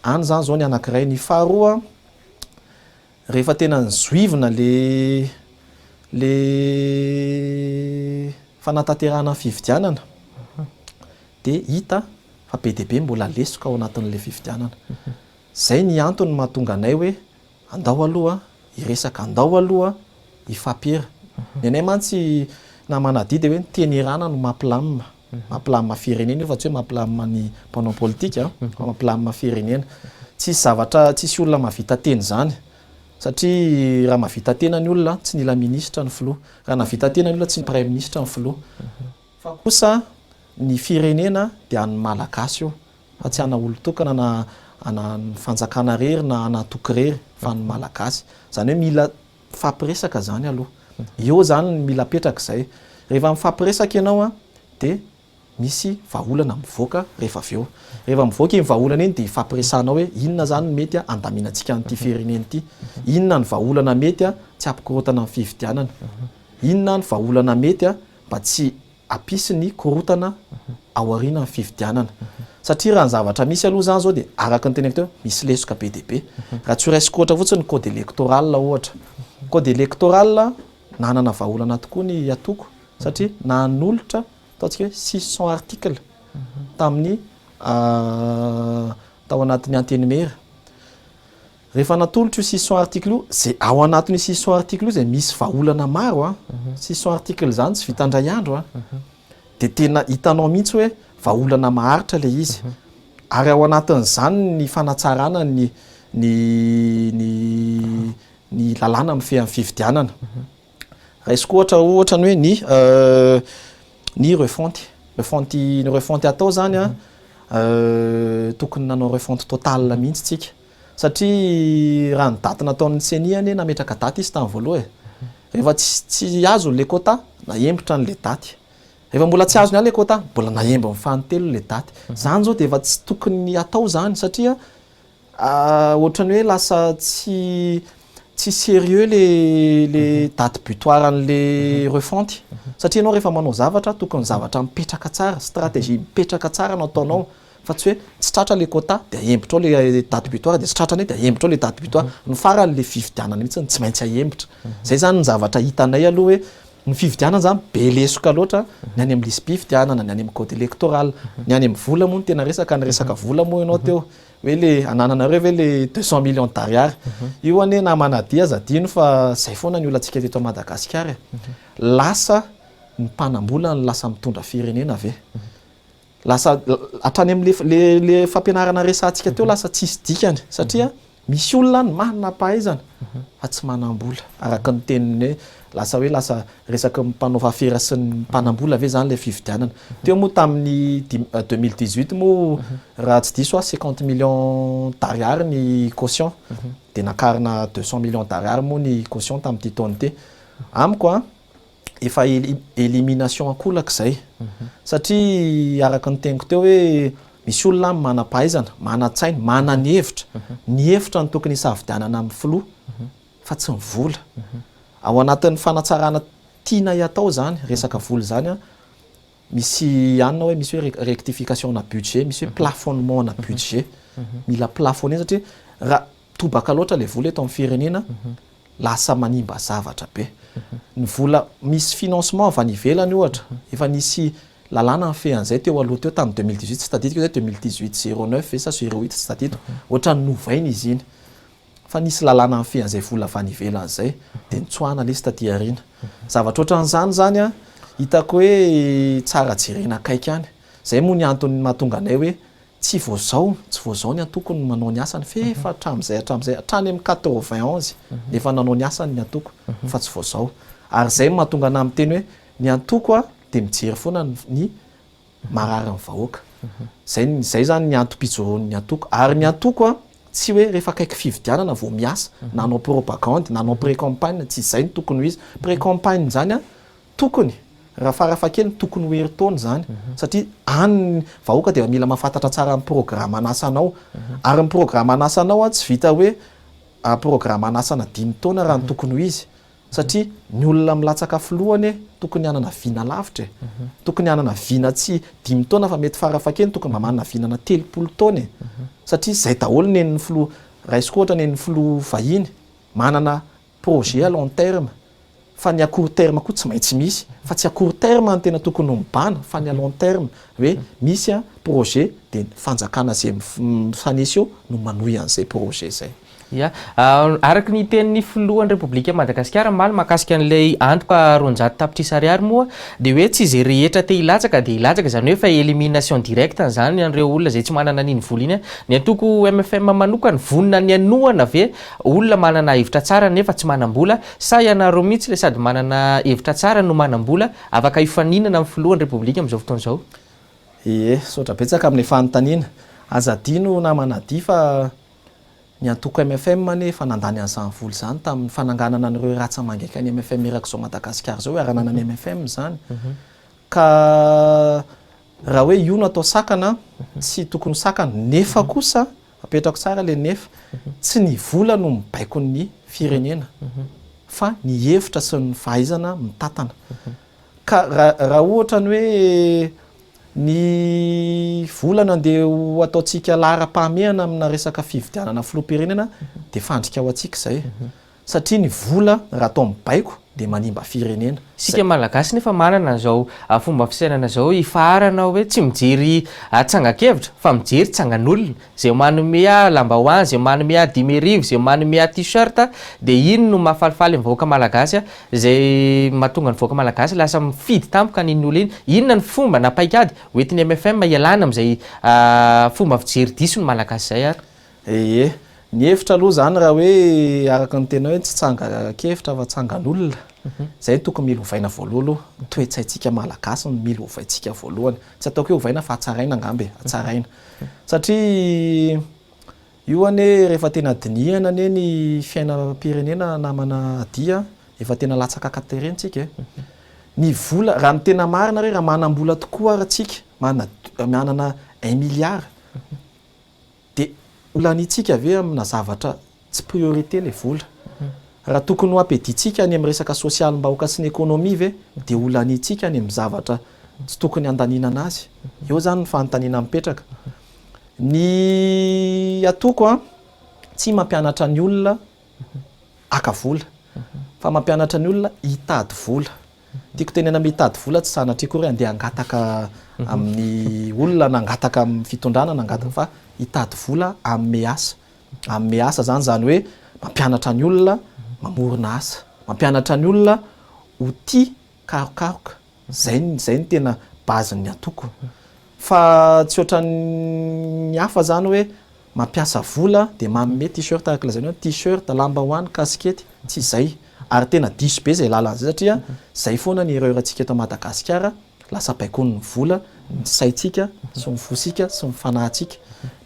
any zany zao ny anankiray. Ny faharoa rehefa tena ny zoivina le fanatanterahana fividianana de hita fa be dia be mbola lesoka ao anatin'le fividianana. Zay ny antony mahatonga anay hoe andao aloha iresaka, andao aloha ifampira. Ny anay mantsy na manadidy hoe teny irana no mampilamina firenena fa tsy hoe mampilamina ny mpanao politika, mampilamina firenena. Tsisy zavatra, tsisy olona mahavita teny zany satria raha mahavita tena ny olona tsy nila ministra ny filoha, raha navita tena ny olona tsy ny premier ministra ny filoha, fa kosa ny firenena dia any malagasy io fa tsy ana olon-tokana na ana fanjakana rery na ana toky rery fa ny malagasy. Zany hoe mila fampiresaka zany aloha. Eo zany mila petraka izay. Rehefa mifampiresaka ianao de misy vahaolana mivoaka rehefa avy eo. Rehefa mivoaka iny vahaolana iny de ifampiresanao hoe inona zany mety andaminantsika an'ity firenena ity, inona ny vahaolana mety tsy ampikorotana amin'ny fividianana, inona ny vahaolana mety mba tsy apisy ny korotana ao aoriana amin'ny fividianana. Satria raha ny zavatra misy aloha zany zao de araka ny teneniko teo misy lesoka be dia be. Raha tsy raisiko ohatra fotsiny code électoral ohatra. Code électoral nanana vahaolana tokoa ny atoko satria nanolotra ataontsika hoe 600 article tamin'ny tao anatin'ny antenimera. Rehefa natolotra io 600 article io, zay ao anatin'ny 600 article io zay misy vahaolana maro 600 article zany tsy vitandray andro de tena hitanao mihitsy hoe vahaolana maharitra le izy. Ary ao anatin'izany ny fanatsarana ny lalàna amin'ny fividianana. Raisiko ohatra ny hoe ny refonty atao zany tokony nanao refonty totale mihitsy tsika satria raha ny daty nataon'ny CENI nametraka daty izy tamin'ny voaloha rehefa tsy azo le quota naembitra n'le daty, rehefa mbola tsy azo ny le quota mbola naemby mifantelo le daty. Zany zao de efa tsy tokony atao zany satria ohatrany hoe lasa tsy sérieux le date butoir an'le refonty satria anao rehefa manao zavatra tokony zavatra mipetraka tsara, stratégie mipetraka tsara no ataonao fa tsy hoe tsy tratra le quota de aembitra ao le date butoir de tsy tratra le aembitra ao le date butoir. Ny farany le fividianana mihitsy tsy maintsy aembitra. Zay zany ny zavatra hitanay aloha hoe ny fividianana zany be lesoka loatra ny any amin'ny lisam-pividianana, ny any amin'ny code électoral, ny any amin'ny vola moa no tena resaka, ny resaka vola moa ianao teo hoe le anananareo hoe le 200 millions d'ariary io ane na manadia zadino fa zay foana ny olantsika teto Madagasikara. Lasa ny mpanambola ny lasa mitondra firenena ave. Lasa hatrany amin'le fampianarana resantsika teo lasa tsisy dikany satria misy olona ny manana pahaizana fa tsy manambola. Araka ny teniny hoe lasa resaka mpanao afera sy ny mpanambola ave zany le fividianana. Teo moa tamin'ny 2018 moa raha tsy diso 50 millions d'ariary ny caution de nakarina 200 millions d'ariary moa ny caution tamin'ity taona ty. Amiko efa élimination akolak'izay satria araka ny teniko teo hoe misy olona mana-pahaizana, mana-tsaina, mana ny hevitra. Ny hevitra ny tokony hisafidianana amin'ny filoha fa tsy ny vola. Ao anatin'ny fanatsarana tiana atao zany resaka vola zany misy anona hoe misy hoe rectification na budget, misy hoe plafonnement na budget. Mila plafonner satria raha tobaka loatra le vola eto amin'ny firenena lasa manimba zavatra be. Ny vola misy financement avy any ivelany ohatra efa nisy lalàna ny fean'izay teo aloha teo tamin'ny 2018 tsy tadidiko zay 2018 09 ve sa 08 tsy tadidiko ohatrany novainy izy iny fa nisy lalàna ny fean'izay vola avy any ivelan'izay de nitsoahana le taty aoriana. Zavatra ohatran'izany zany hitako hoe tsara jerena akaiky any. Zay moa ny antony mahatonga anay hoe tsy voazao ny antoko ny manao ny asany fa hatrany amin'ny 91 efa nanao ny asany ny antoko fa tsy voazao. Ary zay mahatonga anay amin'ny teny hoe ny antoko de mijery foana ny marary ny vahoaka. Zay zany ny antom-pijoroan'ny antoko. Ary ny antoko tsy hoe rehefa akaiky fividianana vao miasa nanao propagande nanao pré-campagne, tsy zay ny tokony ho izy. Pré-campagne zany tokony raha farafakely tokony ho herintaona zany satria any vahoaka de mila mahafantatra tsara ny programme anasanao. Ary ny programme anasanao tsy vita hoe programme anasana 5 taona raha ny tokony ho izy satria ny olona milatsaka filohany tokony hanana vina lavitra tokony hanana vina tsy 5 taona fa mety farafakeny tokony mba manana vinana 30 taona satria zay daholo nen'ny filoha raisiko ohatra nen'ny filoha vahiny manana projet à long terme fa ny à court terme koa tsy maintsy misy fa tsy à court terme ny tena tokony mibana fa ny à long terme hoe misy a projet dia fanjakana zay mifanesy eo no manohy an'izay projet zay. Ya, araky ny tenin'ny filohan'ny Repoblika Madagasikara maly mahakasika an'ilay antoka 200 tapitrisa ariary moa dia hoe tsy izay rehetra te hilatsaka dia hilatsaka zany hoe fa élimination directe zany an'ireo olona zay tsy manana n'iny vola iny. Ny antoko MFM manokana vonona ny anohana ve olona manana hevitra tsara nefa tsy manam-bola sa ianareo mihitsy le sady manana hevitra tsara no manam-bola afaka hifaninana amin'ny filohan'ny Repoblika amin'izao fotoana izao? Sotra betsaka amin'ny fanontaniana azadino na manadia fa ny antoko MFM nefa nandany an'izany vola zany tamin'ny fananganana an'ireo ratsa mangaika ny MFM erak'izao Madagasikara zao hoe aranana ny MFM zany ka raha hoe io no atao sakana tsy tokony sakana nefa kosa apetrako tsara le nefa tsy ny vola no mibaiko ny firenena fa ny hevitra sy ny fahaizana mitantana ka raha ohatra ny hoe ny volana andeha ho ataontsika lahara-pahamehana amina resaka fividianana filoham-pirenena dia fandrika ao antsika izay satria ny vola raha atao mibaiko dia manimba firenena. Sika malagasy nefa manana an'izao fomba fisainana izao hifarana hoe tsy mijery tsangan-kevitra fa mijery tsangan'olona zay manome lambahoany zay manome 10,000 zay manome t-shirt dia iny no mahafalifaly amin'ny vahoaka malagasy zay mahatonga ny vahoaka malagasy lasa mifidy tampoka n'iny olona iny. Inona ny fomba na paikady hoentin'ny MFM ialana amin'izay fomba fijery diso ny malagasy zay ary? Ny hevitra aloha zany raha hoe araka ny tena hoe tsy tsanga-kevitra fa tsangan'olona zay tokony mila ovaina voalohany aloha toe-tsaintsika malagasy no mila ovaintsika voalohany tsy ataoko hoe ovaina fa hatsaraina angambe hatsaraina satria io ane rehefa tena dinihana ane ny fiainam-pirenena namana dia efa tena latsaka katerentsika ny vola raha ny tena marina raha manam-bola tokoa aratsika manana 1 milliard dia olanitsika ave amina zavatra tsy priorité le vola raha tokony ho ampeditsika any amin'ny resaka sosialim-bahoaka sy ny ekônomia ve dia olanitsika any amin'ny zavatra tsy tokony andaninana azy eo zany ny fanontaniana mipetraka ny atoko tsy mampianatra ny olona aka vola fa mampianatra ny olona hitady vola tiako tenena mitady vola tsy sanatria koa hoe andeha angataka amin'ny olona nangataka amin'ny fitondrana nangataka fa hitady vola amin'ny asa zany hoe mampianatra ny olona mamorona asa mampianatra ny olona ho tia karokaroka zay ny tena bazin'ny atoko fa tsy ohatra ny hafa zany hoe mampiasa vola dia manome t-shirt araka lazany hoe t-shirt lambahoany kaskety tsy zay ary tena diso be zay lalan'izay satria zay foana ny ereurantsika eto Madagasikara lasa baikony ny vola ny saitsika sy ny fosika sy ny fanahintsika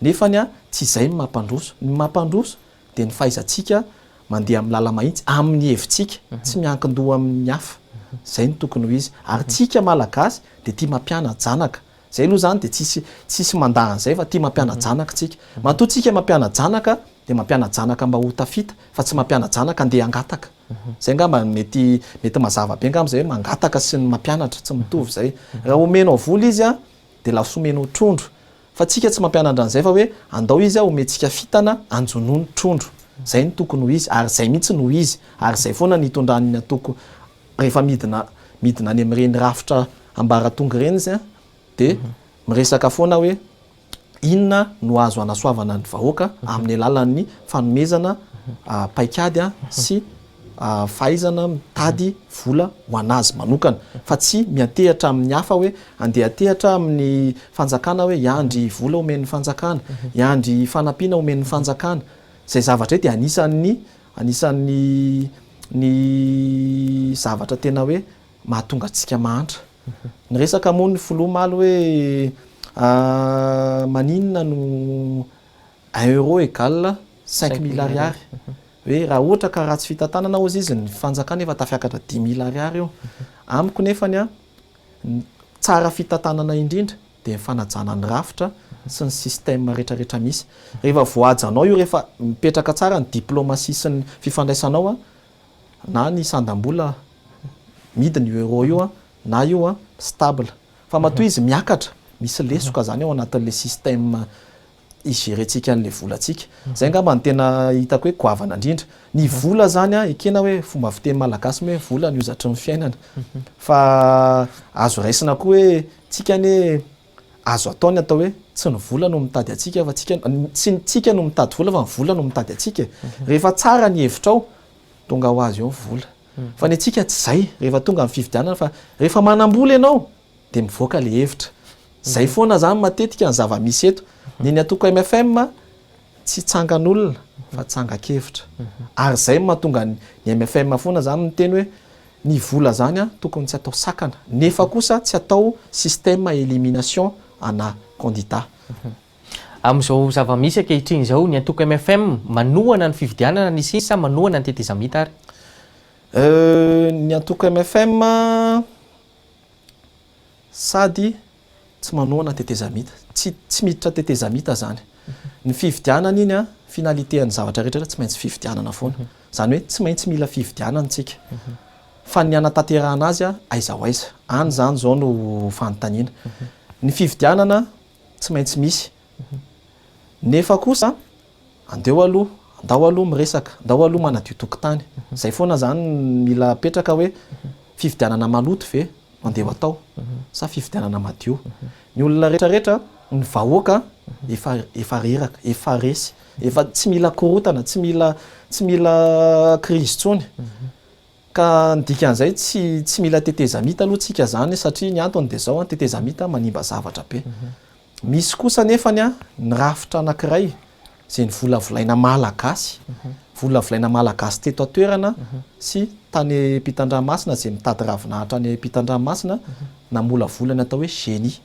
nefany tsy zay ny mampandroso dia ny fahaizantsika mandeha amin'ny lala mahitsy amin'ny hevitsika tsy miankin-doha amin'ny hafa zay ny tokony ho izy ary tsika malagasy dia tia mampiana janaka zay aloha zany dia tsisy mandahan' zay fa tia mampiana janaka tsika matoatsika mampiana janaka dia mampiana janaka mba ho tafita fa tsy mampiana janaka andeha angataka zay ngamba mety mazava be ngamba zay hoe mangataka sy ny mampianatra tsy mitovy zay raha omenao vola izy dia lasa omenao trondro fa tsika tsy mampianatra an'izay fa hoe andao izy omentsika fitana anjonony trondro zay ny tokony ho izy ary zay mihitsy no izy ary zay foana ny hitondran'ny atoko rehefa midina any amin'ireny rafitra ambaratonga ireny izy dia miresaka foana hoe inona no azo anasoavana ny vahoaka amin'ny alalan'ny fanomezana paikady sy fahaizana mitady vola ho anazy manokana fa tsy miantehatra amin'ny hafa hoe andeha atehatra amin'ny fanjakana hoe iandry vola omen'ny fanjakana iandry fanampiana omen'ny fanjakana zay zavatra dia anisan'ny zavatra tena hoe mahatonga antsika mahantra ny resaka moa ny filoha maly hoe maninona no 1 euro égale 5,000 ariary hoe raha ohatra ka ratsy fitantanana ozy izy ny fanjakana efa tafiakatra 10,000 ariary eo amiko nefany tsara fitantanana indrindra dia fanajana ny rafitra sy ny système rehetrarehetra misy. Rehefa voajanao io, rehefa mipetraka tsara ny diplomatie sy ny fifandraisanao a, na ny sandam-bola midiny euro io a, na io a stable. Fa matoa izy miakatra, misy lesoka zany ao anatin'le système igerentsika an'le volantsika. Zay angamba ny tena hitako hoe goavana indrindra. Ny vola zany a ekena hoe fomba fiteny malagasy hoe vola ny ozatry ny fiainana. Fa azo raisina koa hoe tsika ne azo ataony atao hoe tsy ny vola no mitady atsika fa tsy tsika no mitady vola fa ny vola no mitady atsika. Rehefa tsara ny hevitrao tonga ho azy eo ny vola. Fa ny atsika tsy zay rehefa tonga amin'ny fividianana fa rehefa manam-bola ianao dia mivoaka le hevitra. Zay foana zany matetika ny zava-misy eto. Ny atoko MFM tsy tsangan'olona fa tsangakevitra. Ary zay mahatonga ny MFM foana zany miteny hoe ny vola zany a tokony tsy atao sakana, nefa kosa tsy atao système élimination ana candidat. Amin'izao zava-misy ankehitriny zao ny atoko MFM manohana ny fividianana ny siny sa manohana ny tetezamita ary? Ny atoko MFM sady tsy manohana tetezamita, tsy miditra tetezamita zany. Ny fividianana iny a finalité ny zavatra rehetra tsy maintsy fividianana foana. Zany hoe tsy maintsy mila fividianana tsika. Fa ny anatanterahana azy a aiza ho aiza. Any zany zao no fanontaniana. Ny fividianana tsy maintsy misy. Nefa kosa andao aloha miresaka, andao aloha manadio tokotany. Zay foana zany mila petraka hoe fividianana maloto ve mandeha atao sa fividianana madio. Ny olona rehetrarehetra ny vahoaka efa reraka, efa resy, efa tsy mila korotana, tsy mila crise tsony. Ka dikan'izay tsy mila tetezamita aloha tsika zany satria ny antony dia zao tetezamita manimba zavatra be. Misy kosa nefany a ny rafitra anankiray izay ny volavolaina malagasy, volavolaina malagasy teto atoerana sy tany ampitan-dranomasina izay mitady ravinahitra any ampitan-dranomasina namola volana atao hoe génie.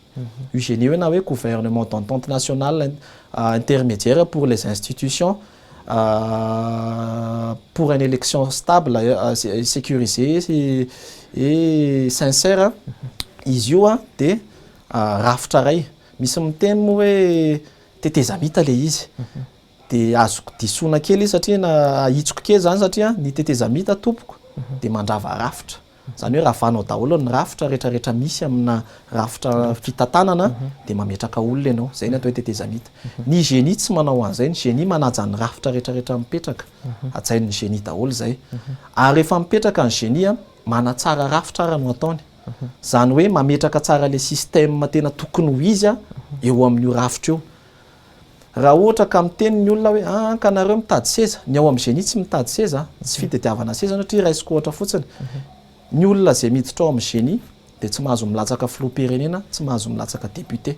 Io génie hoe na hoe gouvernement d'entente nationale intermédiaire pour les institutions pour une élection stable, sécurisée et sincère. Izy io a dia rafitra ray. Misy miteny moa hoe tetezamita le izy. Dia azoko disoina kely izy satria na ahitsoko kely zany satria ny tetezamita tompoko dia mandrava rafitra. Zany hoe ravanao daholo ny rafitra rehetrarehetra misy amina rafitra fitantanana dia mametraka olona ianao. Zay ny atao hoe tetezamita. Ny génie tsy manao an'izay. Ny génie manaja ny rafitra rehetrarehetra mipetraka. Atsain'ny génie daholo zay. Ary rehefa mipetraka ny génie manatsara rafitra ara no ataony. Zany hoe mametraka tsara le système tena tokony ho izy eo amin'io rafitra io. Raha ohatra ka miteny ny olona hoe ka nareo mitady seza, ny ao amin'ny génie tsy mitady seza, tsy fitadiavana seza satria raisiko ohatra fotsiny. Ny olona izay miditra ao amin'ny génie dia tsy mahazo milatsaka filoham-pirenena, tsy mahazo milatsaka député.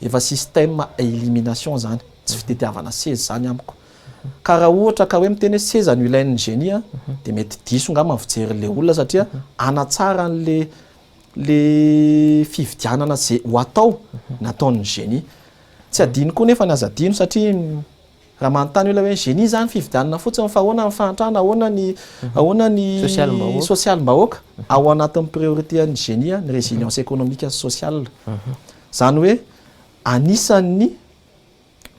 Efa système élimination zany, tsy fitadiavana seza zany amiko. Ka raha ohatra ka hoe miteny hoe seza no ilain'ny génie dia mety diso ngamba fijery olona satria anatsara le fividianana zay ho atao nataon'ny génie. Tsy adino koa nefa ny aza adino satria raha manontany olona hoe génie zany fividianana fotsiny fa ahoana ny fahantrana, ahoana ny social-mbahoaka ao anatin'ny priorité ny génie ny résilience économique sy sociale. Zany hoe anisan'ny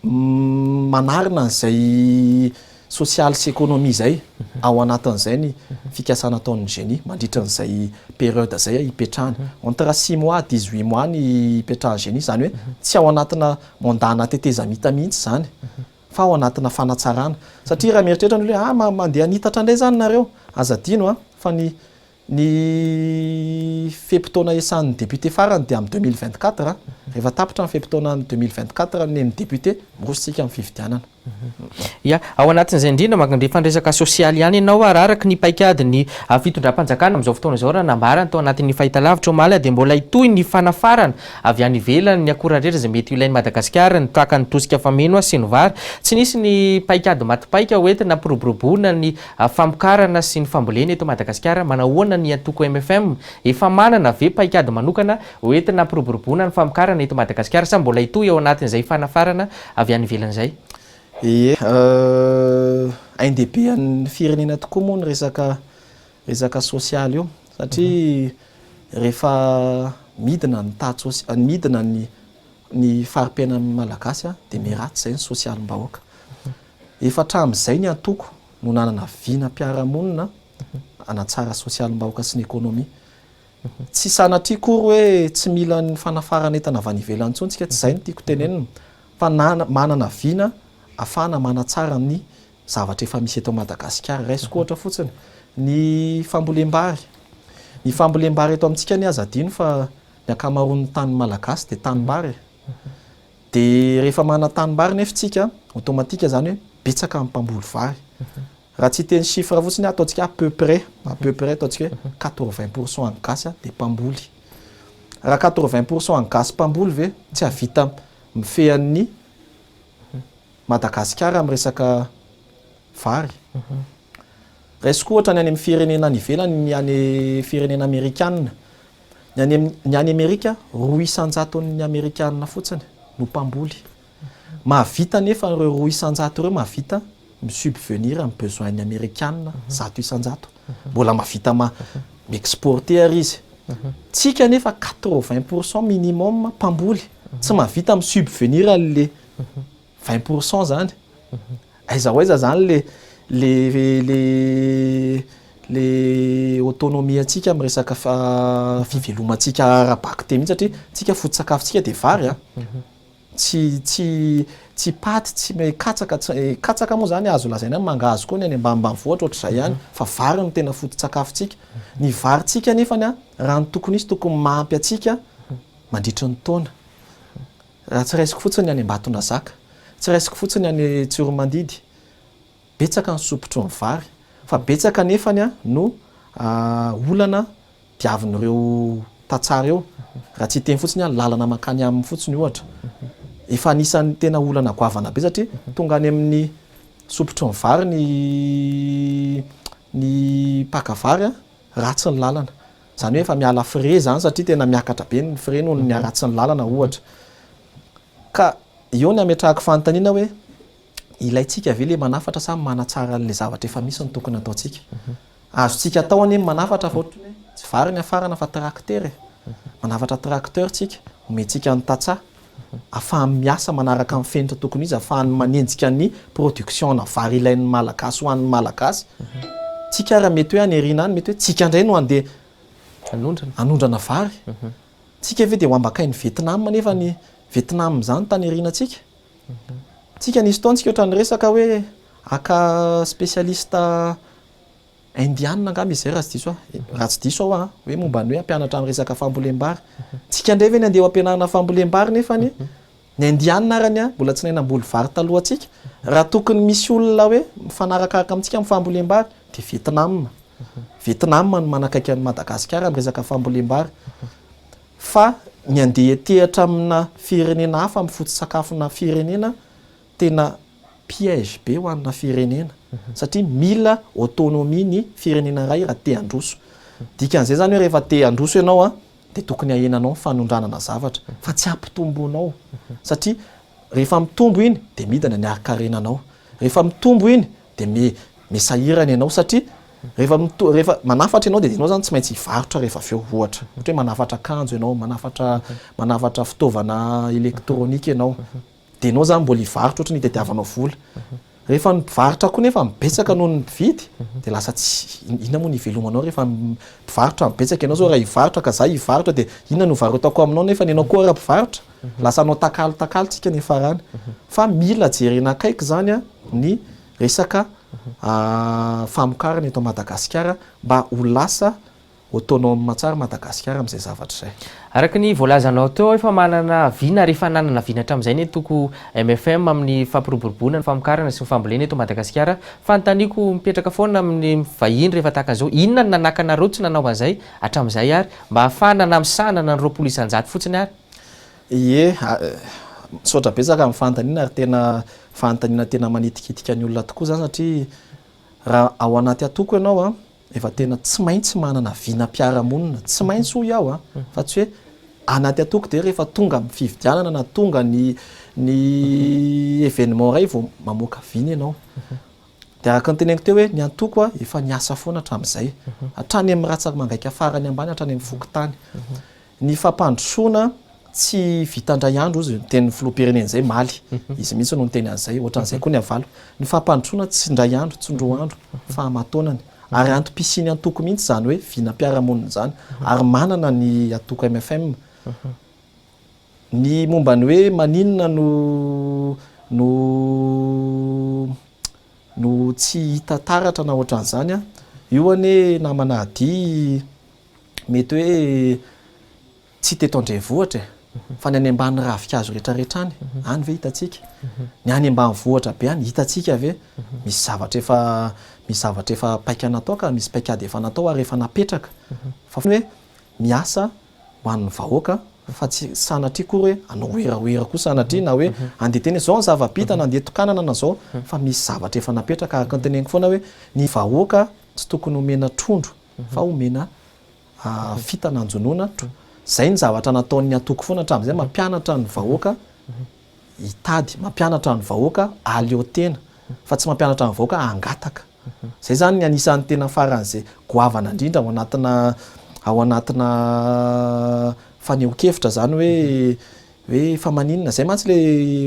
manarina an'izay social sy économie zay ao anatin'izay ny fikasana ataon'ny génie mandritra n'izay période zay hipetrahany. Entre 6 mois 18 mois ny hipetrahan'ny génie. Zany hoe tsy ao anatina mandana tetezamita mihitsy zany fa ao anatina fanatsarana. Satria raha mieritreritra ny hoe mandeha nitatra indray zany nareo, aza adino fa ny fepitaona iasan'ny député farany dia amin'ny 2024 rehefa tapitra ny fepitaona ny 2024 ny député mirositsika amin'ny fividianana. Ya, ao anatin'izay indrindra mandre fandraisaka sosialy ihany ianao araraka ny paikady ny fitondram-panjakana amin'izao fotoana izao raha nambarana tao anatin'ny fahitalavitra omaly dia mbola hitohy ny fanafarana avy any ivelany ny akora rehetra izay mety ilain'ny Madagasikara ny toaka ny tosika fameno sy ny vary. Tsy nisy ny paikady matipaika hoentina piroboroboana ny famokarana sy ny fambolena eto Madagasikara. Manahoana ny atoko MFM efa manana ve paikady manokana hoentina piroboroboana ny famokarana eto Madagasikara sa mbola hitohy ao anatin'izay fanafarana avy any ivelan'izay? Aindehibe an'ny firenena tokoa moa ny resaka sosialy io satria rehefa midina ny midina ny ny fari-piaina malagasy dia miratsy zay ny sosialim-bahoaka. Efa hatramin'izay ny antoko no nanana vinam-piarahamonina anatsara sosialim-bahoaka sy ny ekônômia. Tsy sanatria kory hoe tsy mila ny fanafarana entana avy any ivelany intsony tsika, tsy izay no tiako tenenina, fa manana vina ahafahana manatsara ny zavatra efa misy eto Madagasikara. Raisiko ohatra fotsiny ny fambolem-bary. Ny fambolem-bary eto amintsika ny aza adino fa ny ankamaroan'ny tany malagasy dia tanimbary. Dia rehefa mana tanimbary nefa tsika automatika zany hoe betsaka amin'ny mpamboly vary. Raha tsy teny chiffre fotsiny ataontsika à peu près ataontsika hoe 80% any gasy dia mpamboly. Raha 80% any gasy mpamboly ve tsy havita mifehan'ny Madagasikara amin'ny resaka vary. Raisiko ohatra ny any amin'ny firenena any ivelany, ny any firenena Amerikanina. Ny any Amerika 800 ny Amerikanina fotsiny no mpamboly. Mahavita nefa ireo 800 ireo mahavita misubvenir amin'ny besoin-ny Amerikanina 100%. Mbola mahavita exporter izy. Tsika nefa 80% minimum mpamboly. Tsy mahavita misubvenir an'le 20% zany. Aiza ho aiza zany le autonomie antsika amin'ny resaka fivelomantsika ara-baky mihitsy, satria tsika foto-tsakafontsika dia vary tsy paty, tsy katsaka moa zany azo lazaina mangahazo koa ny any ambanimbanivohitra ohatr'izay ihany, fa vary no tena foto-tsakafontsika. Ny varytsika nefa raha ny tokony izy tokony mahampy antsika mandritry ny taona. Raha tsy raisiko fotsiny any Ambatondrazaka, tsy raisiko fotsiny any Tsioronmandidy, betsaka ny sopotro ny vary, fa betsaka nefany no olana diavin'ireo tatsara eo. Raha tsy teny fotsiny lalana makany amin'ny fotsiny ohatra. Efa anisan'ny tena olana goavana be satria tonga any amin'ny sopotro ny vary ny pakavary ratsy ny lalana. Zany hoe efa miala frais zany satria tena miakatra be ny frais noho ny ratsy ny lalana ohatra. Ka eo ny ametrahako fanontaniana hoe ilaitsika ve le manafatra sa manatsara le zavatra efa misy ny tokony ataontsika. Azotsika atao any manafatra fa ohatry hoe tsy vary ny afarana fa tracteur. Manafatra tracteur tsika, omentsika ny tatsa, ahafahany miasa manaraka amin'ny fenitra tokony izy, ahafahany manenjika ny production na vary ilain'ny malagasy ho an'ny malagasy. Tsika raha mety hoe aneriana any, mety hoe tsika indray no andeha anondrana vary. Tsika ve dia ho ambakay ny Vietnam nefa ny Vietnam zany tany erianantsika. Tsika nisy taontsika ohatran'ny resaka hoe aka spécialiste indianina angamba izy raha tsy diso aho hoe momba ny hoe ampianatra amin'ny resaka fambolem-bary. Tsika indray ve ny andeha ho ampianarana fambolem-bary nefa ny indianina arany mbola tsy nahinam-boly vary taloha antsika. Raha tokony misy olona hoe mifanarakaraka amintsika amin'ny fambolem-bary dia Vietnam. Vietnam no manakaiky an'i Madagasikara amin'ny resaka fambolem-bary. Fa ny andeha tehatra amina firenena hafa amin'ny foto-tsakafona firenena tena piège be ho anna firenena, satria mila autonomie ny firenena iray raha te handroso. Dikan'izay zany hoe rehefa te handroso ianao dia tokony ahenanao ny fanondranana zavatra, fa tsy hampitomboanao, satria rehefa mitombo iny dia midina ny arikarenanao, rehefa mitombo iny dia misahirana ianao, satria rehefa manafatra ianao dia ianao zany tsy maintsy hivarotra rehefa avy eo ohatra hoe manafatra akanjo ianao, manafatra fitaovana elektrônika ianao, dia ianao zany mbola hivarotra ohatra ny hitadiavanao vola. Rehefa mivarotra koa nefa mibetsaka noho ny mpividy dia lasa tsy inona moa ny hivelomanao rehefa mivarotra mibetsaka ianao zao raha hivarotra ka zay hivarotra dia inona no varotako aminao nefa ianao koa raha mpivarotra, lasa anao takalotakalo tsika ny farany. Fa mila jerena akaiky zany ny resaka famokarana eto Madagasikara mba ho lasa autonome tsara Madagasikara amin'izay zavatra izay. Araka ny voalazanao teo efa manana vina, rehefa nanana vina hatramin'izay ny toko MFM amin'ny fampiroboroboana ny famokarana sy ny fambolena eto Madagasikara. Fanontaniako mipetraka foana amin'ny vahiny rehefa tahaka an'izao, inona ny nanankanareo tsy nanao an'izay hatramin'izay ary mba ahafahana namsanana ny 20 isan-jato fotsiny ary? Ie, misaotra betsaka amin'ny fanontaniana ary tena fanontaniana tena manitikitika ny olona tokoa zany, satria raha ao anaty atoko ianao efa tena tsy maintsy manana vinam-piarahamonina, tsy maintsy hoy aho fa tsy hoe anaty atoko dia rehefa tonga amin'ny fividianana na tonga ny événement iray vao mamoaka vina ianao. Dia araka ny teneniko teo hoe ny antoko efa niasa foana hatramin'izay, hatrany amin'ny ratsaka mangaika farany ambany, hatrany amin'ny fokotany. Ny fampandrosoana tsy vitandray andro izy teny filoha-pirenena zay maly izy mihitsy no nyteny an'izay ohatran'izay koa ny avalo ny fampandrosoana tsy ndray andro tsy ndroa andro fa amatonany ary antom-pisiny antoko mihitsy zany hoe vinam-piarahamonina zany ary manana ny atoko MFM ny momba ny hoe maninona no tsy hita taratra na ohatran'izany a io ane namana ady mety hoe tsy tetondrevohatra fa ny any ambany ravikazo rehetrarehetra any any ve hitantsika ny any ambany vohatra be any hitantsika ave misy zavatra efa paika natao ka misy paikady efa natao ary efa napetraka fa hoe miasa ho an'ny vahoaka fa tsy sanatria koa hoe anao eraoera koa sanatria na hoe andeha teny zao ny zava-bitana andeha tokanana na zao fa misy zavatra efa napetraka araka nyteneniko foana hoe ny vahoaka tsy tokony homena trondro fa homena fitana anjonoana zay ny zavatra nataon'ny atoko foana hatramin'izay mampianatra ny vahoaka hitady mampianatra ny vahoaka aleo tena fa tsy mampianatra ny vahoaka angataka zay zany ny anisan'ny tena faran'izay goavana indrindra ao anatina faneho-kevitra zany hoe fa maninona zay mantsy le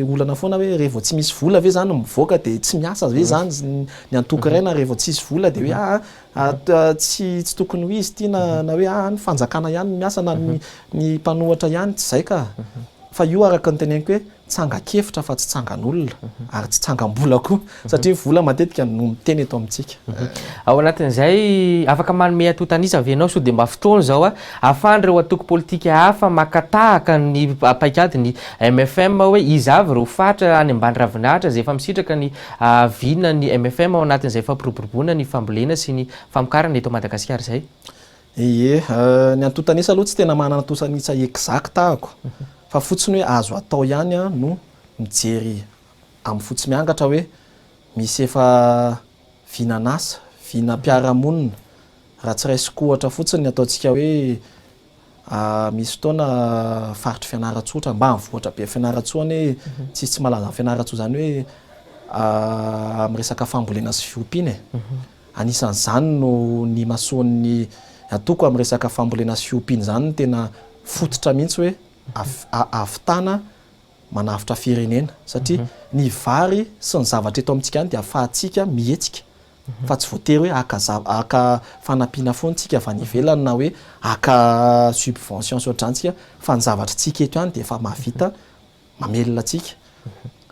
olana foana hoe rehefa tsy misy vola ve zany mivoaka de tsy miasa ve zany ny antoko iray na rehefa tsisy vola de hoe tsy tokony ho izy ty na hoe ny fanjakana ihany miasa na ny mpanohatra ihany tsy zay ka fa io araka ny teneniko hoe tsanga-kevitra fa tsy tsangan'olona ary tsy tsangam-bola koa satria vola matetika no miteny eto amintsika ao anatin'izay afaka manome atotanisa avenao so de mba fotoana zao ahafahan'ireo atoko politika hafa makatahaka ny paikady ny MFM hoe izy avy reo fatra any ambany ravinahitra zay efa misitraka ny vinona ny MFM ao anatin'izay fampiroboroboana ny fambolena sy ny famokarana eto Madagasikara zay ny atotanisa aloha tsy tena manana atotanisa exactako fa fotsiny hoe azo atao ihany no mijery amin'ny fotsy miangatra hoe misy efa vinanasa vinam-piarahamonina raha tsy raisiko ohatra fotsiny ataontsika hoe misy fotoana faritry fianaratsotra mba mivoatra be fianaratsoany hoe tsy malaza ny fianaratsoa zany hoe amin'ny resaka fambolena sy fiompiana anisan'izany no ny masoan'ny atoko amin'ny resaka fambolena sy fiompiana zany no tena fototra mihitsy hoe avitana manavitra firenena satria ny vary sy ny zavatra eto amintsika any dia ahafahantsika mihetsika fa tsy voatery hoe aka fanampiana foantsika avy any ivelany na hoe aka subvention sy ohatrantsika fa ny zavatra tsika eto ihany dia efa mahavita mamelona atsika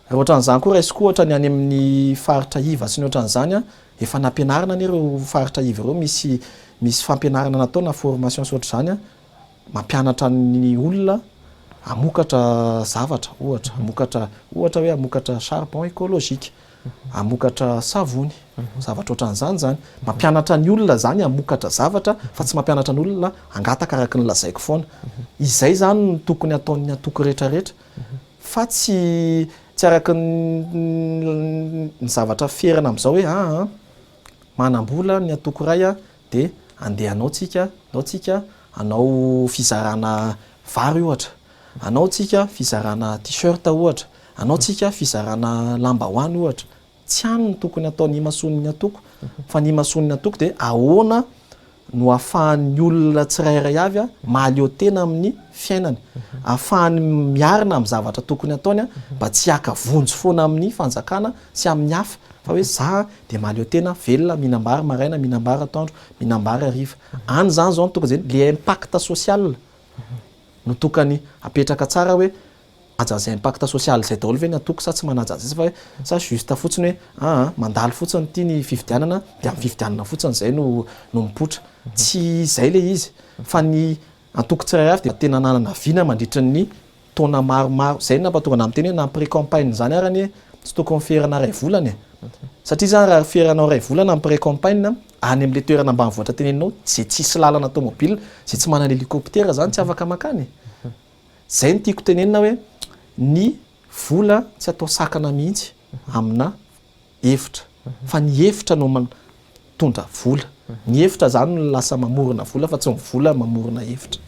raha ohatran'izany koa raisiko ohatra ny any amin'ny faritra iva sy ny ohatran'izany efa nampianarina an'ireo faritra iva ireo misy fampianarana natao na formation sy ohatran'izany mampianatra ny olona amokatra zavatra ohatra hoe amokatra charbon écologique amokatra savony zavatra ohatran'izany zany mampianatra ny olona zany amokatra zavatra fa tsy mampianatra ny olona angataka araka ny lazaiko foana izay zany no tokony ataon'ny atoko rehetrarehetra fa tsy araka ny zavatra ferana amin'izao hoe manam-bola ny atoko iray de andeha anao tsika anao fizarana vary ohatra anao tsika fizarana t-shirt ohatra anao tsika fizarana lambahoany ohatra tsy any no tokony atao ny mason'ny atoko fa ny mason'ny atoko de ahoana no ahafahan'ny olona tsirairay avy mahaleo tena amin'ny fiainany ahafahany miarina amin'ny zavatra tokony ataony mba tsy haka vonjy foana amin'ny fanjakana sy amin'ny hafa fa hoe za de mahaleo tena velona minambary maraina minambary atoandro minambary hariva any zany zao tokony zay le impact social no tokany apetraka tsara hoe ajaza impact social zay daholo ve ny atoko sa tsy manajaza fa hoe sa juste fotsiny hoe mandalo fotsiny ty ny fividianana de amin'ny fividianana fotsiny zay no mipotra tsy zay le izy fa ny atoko tsirairay avy de tena nanana vina mandritra ny taona maromaro zay nampatonga amin'ny teny hoe na pré-campagne zany arany hoe tsy tokony ferana ray volana satria zany raha feranao ray volana amin'ny pré-campagne any amin'le toerana ambanivohitra teneninao zay tsisy lalana tomobile zay tsy manana hélicoptère zany tsy afaka makany zay ny tiako tenenina hoe ny vola tsy atao sakana mihitsy amina hevitra fa ny hevitra no tondra vola ny efitra zany no lasa mamorona vola fa tsy ny vola mamorona efitra.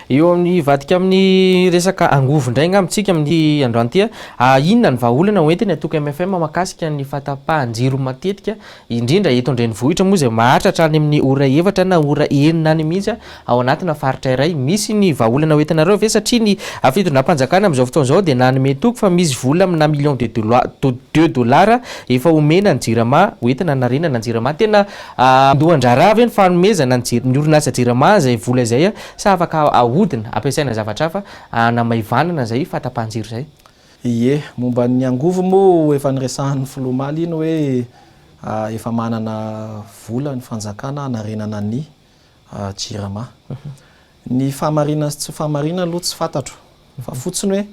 Eo amin'ny vadika amin'ny resaka angovo indray ngamitsika amin'ny androany tia inona ny vahaolana hoentiny atoka MFM makasika ny fatapahan-jiro matetika indrindra eto an-drenivohitra moa izay mahatratra any amin'ny ora efatra na ora enina any mihitsy ao anatina faritra iray. Misy ny vahaolana hoentinareo ve satria ny fitondram-panjakana amin'izao fotoana izao dia nanome toko fa misy vola amina million de $2 efa omena ny jirama hoentina narenana ny jirama tena andohan-draharaha ve ny fanomezana ny orinasa jirama izay vola izay sa afaka ahodina ampiasaina zavatra hafa namaivanana zay fatapahan-jiro zay. Ie, momba ny angovo moa efa niresahan'ny filomaly iny hoe efa manana vola ny fanjakana narenana ny jirama. Ny fahamarina sy tsy fahamarina aloha tsy fantatro fa fotsiny hoe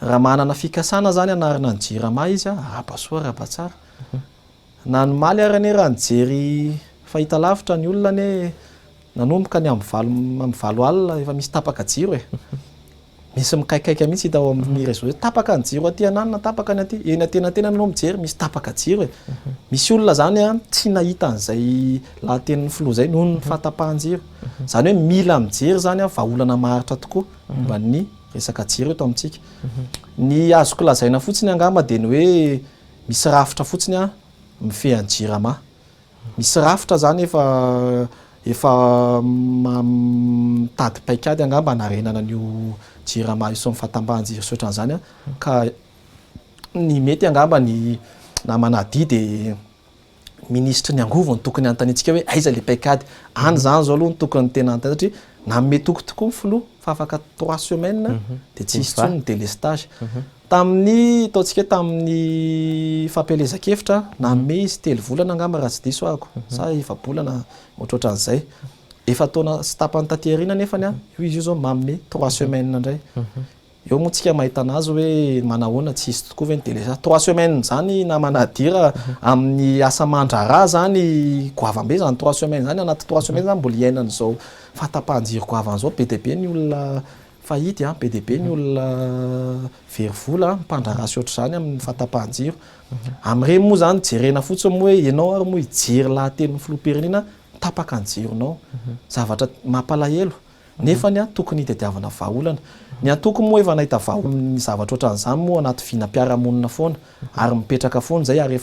raha manana fikasana zany anarana ny jirama izy arapasoa arapatsara na ny maly arane raha nijery fahita lavitra ny olona ne nanomboka ny amin'ny valo alina efa misy tapaka jiro misy mikaikaika mihitsy hita ao amin'ny réseau hoe tapaka ny jiro aty ananina tapaka ny aty eny atenatena nanao mijery misy tapaka jiro misy olona zany tsy nahita an'izay lahatenin'ny filoha zay noho ny fatapahan-jiro zany hoe mila mijery zany vahaolana maharitra tokoa momba ny resaka jiro eto amintsika. Ny azoko lazaina fotsiny angamba dia ny hoe misy rafitra fotsiny mifehan'ny jirama. Misy rafitra zany efa mitady paikady angamba narenana an'io jirama io sy ny fatambahan-jiro sy ohatran'izany ka ny mety angamba ny namanady dia ministre ny angovo ny tokony antanitsika hoe aiza le paikady any zany zao aloha ny tokony tena antany satria nanome toko tokoa ny filoha fa afaka 3 semaines dia tsy hisy tsony ny délestage. Tamin'ny ataontsika tamin'ny fampelezan-kevitra nanome izy 3 volana angamba raha tsy diso ahako sa 4 bolana ohatrohatran'izay efa taona sy tapany taty aoriana nefany io izy io zao manome 3 semaines indray. Eo moa tsika mahita anazy hoe manahoana tsy hisy tokoa ve ny délestage 3 semaines zany na manadira amin'ny asa mandraraha zany goavambe zany 3 semaines zany anaty 3 semaines zany mbola iainana izao fatapahan-jiro goavan'izao be dia be ny olona fahity be dia be ny olona very vola mpandraraha sy ohatr'izany amin'ny fatapahan-jiro. Amin'ireny moa zany jerena fotsiny moa hoe ianao ary moa hijery lahatenin'ny filoham-pirenena tapaka ny jironao zavatra mampalahelo nefany tokony hitadiavana vahaolana. Ny antoko moa efa nahita vahaolana ny zavatra ohatran'izany moa anaty vinam-piarahamonina foana ary mipetraka foana zay ary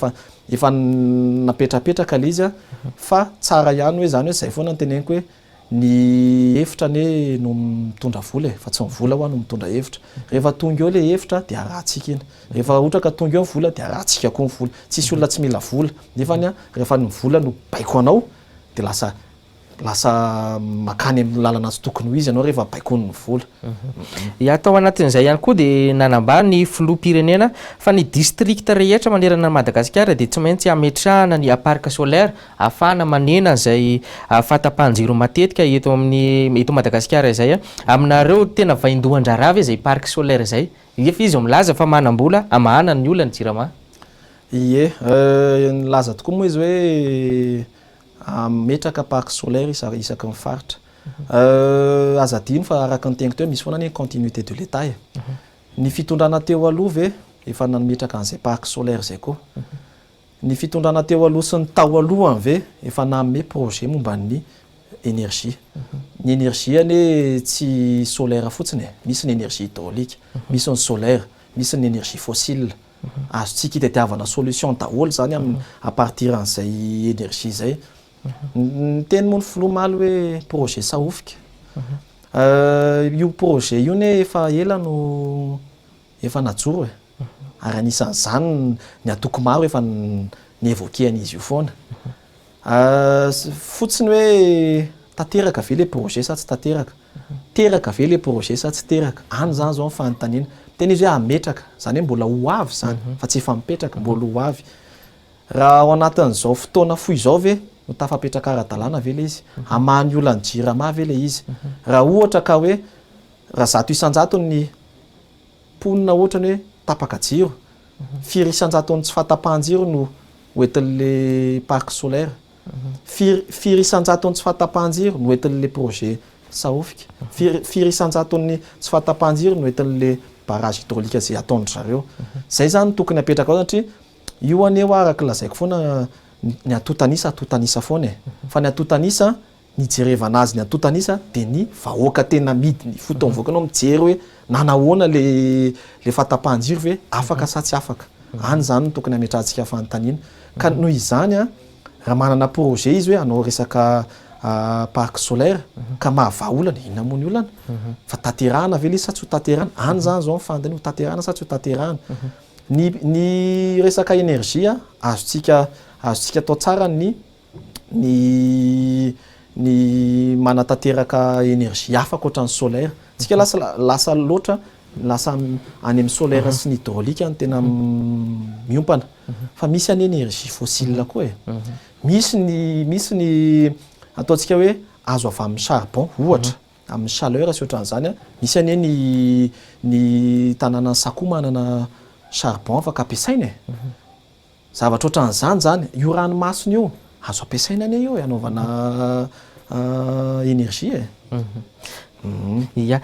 efa napetrapetraka le izy fa tsara ihany hoe zany hoe zay foana nyteneniko hoe ny efitra ne no mitondra vola fa tsy ny vola ho no mitondra efitra. Rehefa tonga eo le efitra dia arahantsika iny, rehefa ohatra ka tonga eo ny vola dia arahantsika koa ny vola. Tsisy olona tsy mila vola nefany rehefa ny vola no baiko anao dia lasa makany amin'ny lalana tsy tokony ho izy ianao rehefa baikony ny vola. Atao anatin'izay ihany koa dia nanambara ny filoham-pirenena fa ny district rehetra manerana Madagasikara dia tsy maintsy ametrahana ny parc solaire ahafahana manena izay fatapahan-jiro matetika eto Madagasikara izay aminareo tena vaindohan-draharaha ve izay parc solaire izay efa izy milaza fa manam-bola amahana ny olona ny jirama. Ie, nilaza tokoa moa izy hoe metraka parc solaire isaky ny faritra. Azadino fa araka ny teniko teo misy foana ny continuité de l'état. Ny fitondrana teo aloha ve efa nametraka an'izay parc solaire zay koa. Ny fitondrana teo aloha sy ny tao alohany ve efa nanome projet momba ny énergie. Ny énergie ane tsy solaire fotsiny misy ny énergie hydraulique, misy ny solaire, misy ny énergie fossile. Azontsika hitadiavana solution daholo zany à partir an'izay énergie zay. Ny teny moa ny filomaly hoe projet sahofika. Io projet io ne efa ela no efa najoro ary anisan'izany ny atoko maro efa nievokean'izy io foana. Fotsiny hoe tanteraka ve le projet sa tsy tanteraka, teraka ve le projet sa tsy teraka, any zany zao ny fanontaniana. Tena izy hoe ametraka zany hoe mbola ho avy zany fa tsy efa mipetraka mbola ho avy. Raha ao anatin'izao fotoana foy izao ve no tafapetraka ara-dalàna ve le izy, amahany olana jirama ve le izy. Raha ohatra ka hoe raha 100 isan-jato ny ponina ohatra hoe tapaka jiro, 4 isan-jato ny tsy fatapahan-jiro no hoetin'le parc solaire, 4 isan-jato ny tsy fatapahan-jiro no hoetin'le projet sahofika, 4 isan-jato ny tsy fatapahan-jiro no hoetin'le barrage hydraulique zay ataony zareo. Zay zany tokony apetraka ao satria io aneo araka lazaiko foana ny atotanisa foana e fa ny atotanisa nijerevana azy ny atotanisa de ny vahoaka tena midiny fotoana voaka anao mijery hoe nanahoana le fatapahan-jiro hoe afaka sa tsy afaka any zany no tokony ametrahantsika fanontaniana ka noho izany a raha manana projet izy hoe anao resaka parc solaire ka mahava olana inona moa ny olana fa taterahana ve le sa tsy ho taterahana any zany zao mifantany ho taterahana sa tsy ho taterahana ny resaka énergie azontsika atao tsara ny manatanteraka énergie afaka ohatran'ny solaire tsika lasa loatra lasa any amin'ny solaire sy ny hydraulique ny tena miompana fa misy any énergie fossile koa e misy ny ataontsika hoe azo avy amin'ny charbon ohatra amin'ny chaleur sy ohatran'izany misy any ny tanàna Sakoa manana charbon afaka ampiasaina e zavatra ohatran'izany zany io ranomasina io azo ampiasaina ane io anaovana énergie ya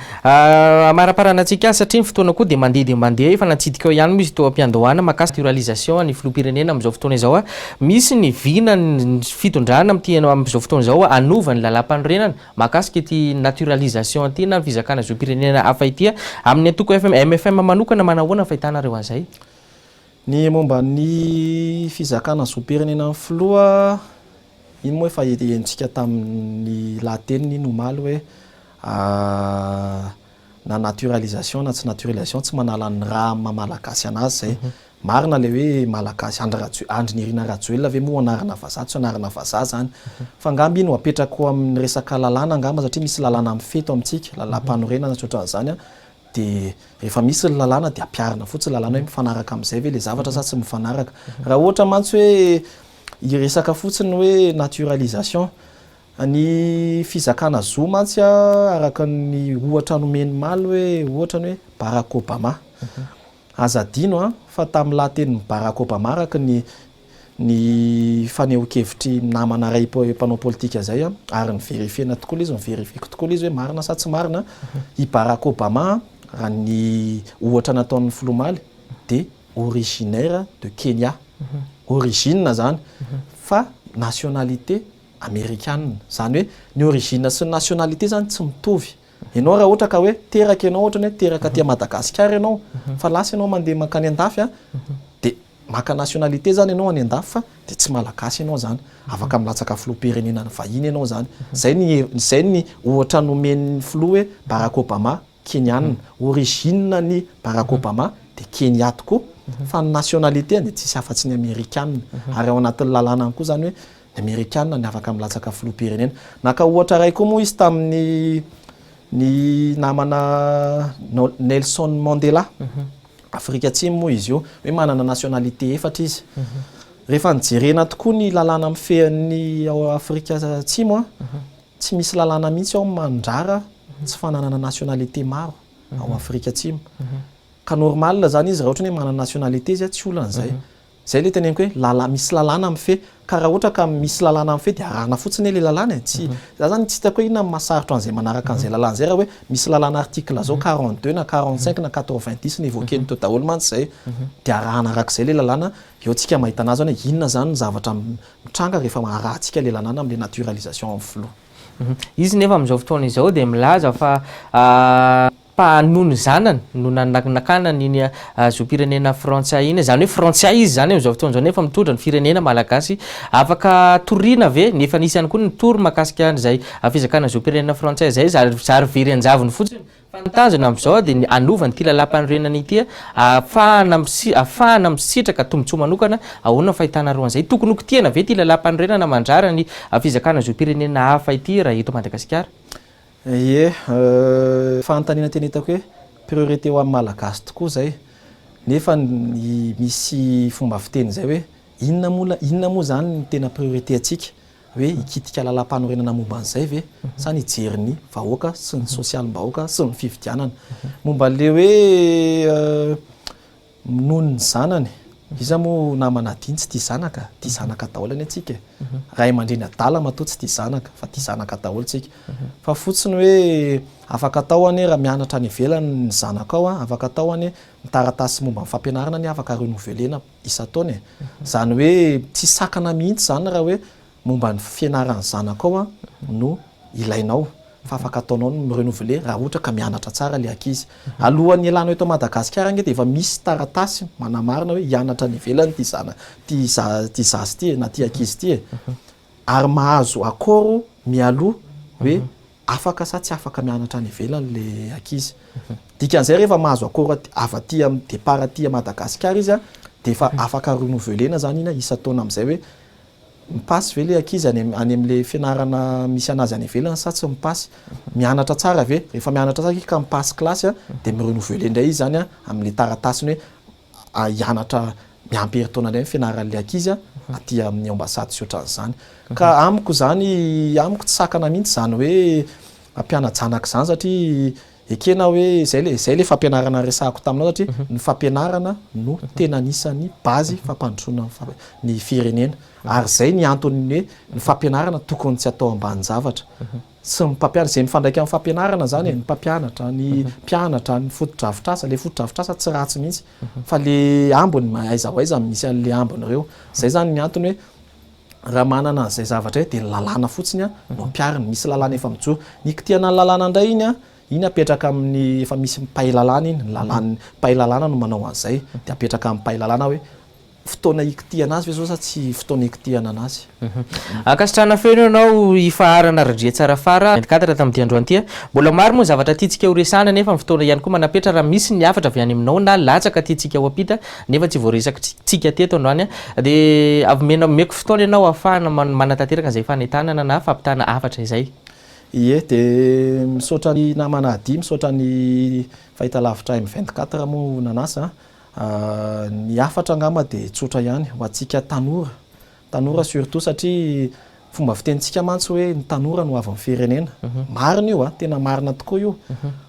maraparanantsika satria ny fotoana koa de mandeha efa natsidika ihany misy teo am-piandohana mahakasika naturalisation ny filoham-pirenena amin'izao fotoana izao misy ny vina ny fitondrana amin'izao fotoana izao anova ny lalam-panorenana mahakasika ity naturalisation ity na ny fizakana zao pirenena hafa ity amin'ny atoko MFM manokana manahoana fahitanareo an'izay ny momba ny fizakana zao pirenena filoha iny moa efa entsika tamin'ny lahateny nomaly hoe na naturalisation na tsy naturalisation tsy manala ny raha mamalagasy anazy zay marina le hoe malagasy andry nirina rajoelona ve moa anarana vazaha tsy anarana vazaha zany fa ngamby ino apetrako amin'ny resaka lalàna angamba satria misy lalàna amin'ny feto amintsika lalam-panorenana tsy ohatran'izany de rehefa misy ny lalàna de ampiarina fotsiny lalàna hoe mifanaraka amin'izay ve le zavatra sa tsy mifanaraka raha ohatra mantsy hoe iresaka fotsiny hoe naturalisation ny fizakana zo mantsy araka ny ohatra nomeny maly hoe ohatra ny hoe Barack Obama azadino fa tamin'ny lahateny Barack Obama araka ny faneho-kevitry namana ray mpanao politika zay ary ny verifiena tokoa izy miverifieko tokoa izy hoe marina sa tsy marina i Barack Obama raha ny ohatra nataon'ny filomaly de originaire de Kenya origine zany fa nationalité américaine zany hoe ny origine sy ny nationalité zany tsy mitovy ianao raha ohatra ka hoe teraka ianao ohatra ny hoe teraka tia Madagasikara ianao fa lasa ianao mandeha makany an-dafy de maka nationalité zany ianao any an-dafy fa de tsy malagasy ianao zany afaka milatsaka filoham-pirenena ny vahiny ianao zany zay ny ohatra nomen'ny filoha hoe Barack Obama Kenyan origine ny Barack Obama de Kenya tokoa fa ny nationalité de tsisy afa-tsy ny américaine ary ao anatin'ny lalàna koa zany hoe ny américaine ny afaka milatsaka filoham-pirenena naka ohatra ray koa moa izy tamin'ny ny namana Nelson Mandela Afrika Atsimo moa izy io hoe manana nationalité efatra izy rehefa nijerena tokoa ny lalàna mifehan'ny ao Afrika Atsimo tsy misy lalàna mihitsy ao mandrara tsy fananana nationalité maro ao Afrika Atsimo ka normal zany izy raha ohatra hoe manana nationalité izy tsy olan'izay zay le teneniko hoe misy lalàna mife ka raha ohatra ka misy lalàna mife de arahana fotsiny le lalàna tsy za zany tsy hitako hoe inona masarotra an'izay manaraka an'izay lalàna zay raha hoe misy lalàna article zao 42 na 45 na 90 ny évoqueny teo daholo mantsy zay de arahana arak'izay le lalàna eo tsika mahita anazy hoe inona zany ny zavatra mitranga rehefa arahantsika le lalàna amin'le naturalisation amin'ny filoha izy nefa amin'izao fotoana izao de milaza fa mpanono zanany no nakana iny zo-pirenena frantsay iny zany hoe frantsay izy zany amin'izao fotoana izao nefa mitondra ny firenena malagasy afaka toriana ve nefa nisy ihany koa ny tory mahakasika an'izay fizakana zo-pirenena frantsay zay zary very anjavony fotsiny fa nitanjona amin'izao de anova nyity lalam-panorenana ity afahana misitraka tombotsoa manokana ahoana fahitanareo an'izay tokony hokitiana ve ty lalam-panorenana mandrara ny fizakana zo-pirenena hafa ity raha eto Madagasikara ye fanontaniana tena hitako hoe priorité ho amin'ny malagasy tokoa zay nefa misy fomba fiteny zay hoe inona moa zany ny tena priorité atsika hoe hikitika lalam-panorenana momba an'izay ve sa ny hijery ny vahoaka sy ny sosialim-bahoaka sy ny fividianana momba le hoe nono ny zanany iza moa namana diny tsy tia zanaka tia zanaka daholo any antsika ray aman-dreny adala matoa tsy tia zanaka fa tia zanaka daholo tsika fa fotsiny hoe afaka atao any raha mianatra any ivelany ny zanaka ao afaka atao any mitaratasy momba ny fampianarana ny afaka renovelena isa-taona zany hoe tsy sakana mihitsy zany raha hoe momba ny fianarany zanaka ao no ilainao fa afaka ataonao ny renouveler raha ohatra ka mianatra tsara le ankizy alohan'ny elana eto Madagasikara dia efa misy taratasy manamarina hoe hianatra ny ivelany ty zasy ty na ty ankizy ty ary mahazo akoro mialoha hoe afaka sa tsy afaka mianatra ny ivelany le ankizy dikan'izay rehefa mahazo akoro avy aty amin'ny départ aty Madagasikara izy dia efa afaka renouvelena zany ina isa-taona amin'izay hoe mipasy ve le ankizy any amin'le fianarana misy anazy any ivelany sa tsy mipasy mianatra tsara ve rehefa mianatra tsara ka mipasy klasy dia mirenouveler indray izy zany amin'le taratasiny hoe hianatra miampy herintaona indray fianaran'le ankizy aty amin'ny ambasady sy ohatran'izany ka amiko tsy sakana mihitsy zany hoe ampiana-janaka zany satria ekena hoe zay le fampianarana resahako taminao satria ny fampianarana no tena anisan'ny bazy fampandrosoana ny firenena ary zay ny antony hoe ny fampianarana tokony tsy atao ambany zavatra sy ny mpampianatra zay mifandraika amin'ny fampianarana zany ny mpampianatra ny mpianatra ny foto-drafitrasa le foto-drafitrasa tsy ratsy mihitsy fa le ambony aiza ho aiza misy an'le ambony ireo zay zany ny antony hoe raha manana an'izay zavatra hoe dia ny lalàna fotsiny no mpiariny misy lalàna efa mijoro ny kitiana ny lalàna indray iny apetraka amin'ny efa misy mpay lalàna iny lalàna mpay lalàna no manao an'izay dia apetraka amin'ny mpay lalàna hoe fotoana ikitiana azy ve zao sa tsy fotoana ikitiana anazy akasitrana feno ianao ifaharana radria tsara fara 24 tamin'ity androany ity mbola maro moa zavatra tiantsika ho resana nefa ny fotoana ihany koa manapetra raha misy ny afatra avy any aminao na latsaka tiantsika ho apita nefa tsy voaresaka tsika teto androany dia avomeko fotoana ianao ahafahana manatanteraka an'izay fanentanana na fampitana afatra izay ie dia misaotra ny namana ady misaotra ny fahitalavitra M24 moa nanasa ny afatra angamba dia tsotra ihany ho antsika tanora surtout satria fomba fitenitsika mantsy hoe ny tanora no avy amin'ny firenena marina io tena marina tokoa io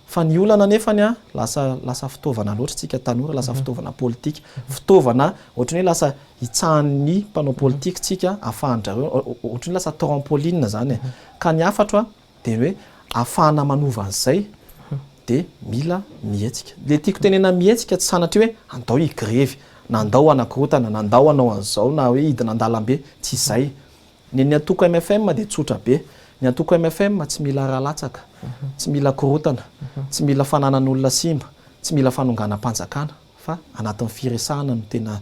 fa ny olana nefany lasa fitaovana loatra tsika tanora lasa fitaovana politika fitaovana ohatrany hoe lasa hitsahan'ny mpanao politika tsika ahafahandrareo ohatrany lasa trampoline zany ka ny afatra dia hoe ahafahana manova an'izay dia mila mihetsika le tiako tenena mihetsika tsy sanatria hoe andao higrevy na andao anakorotana na andao anao an'izao na hoe hidina an-dalambe tsy izay ny atoko MFM dia tsotra be ny atoko MFM tsy mila raha latsaka tsy mila korotana tsy mila fananan'olona simba tsy mila fanonganam-panjakana fa anatin'ny firesahana no tena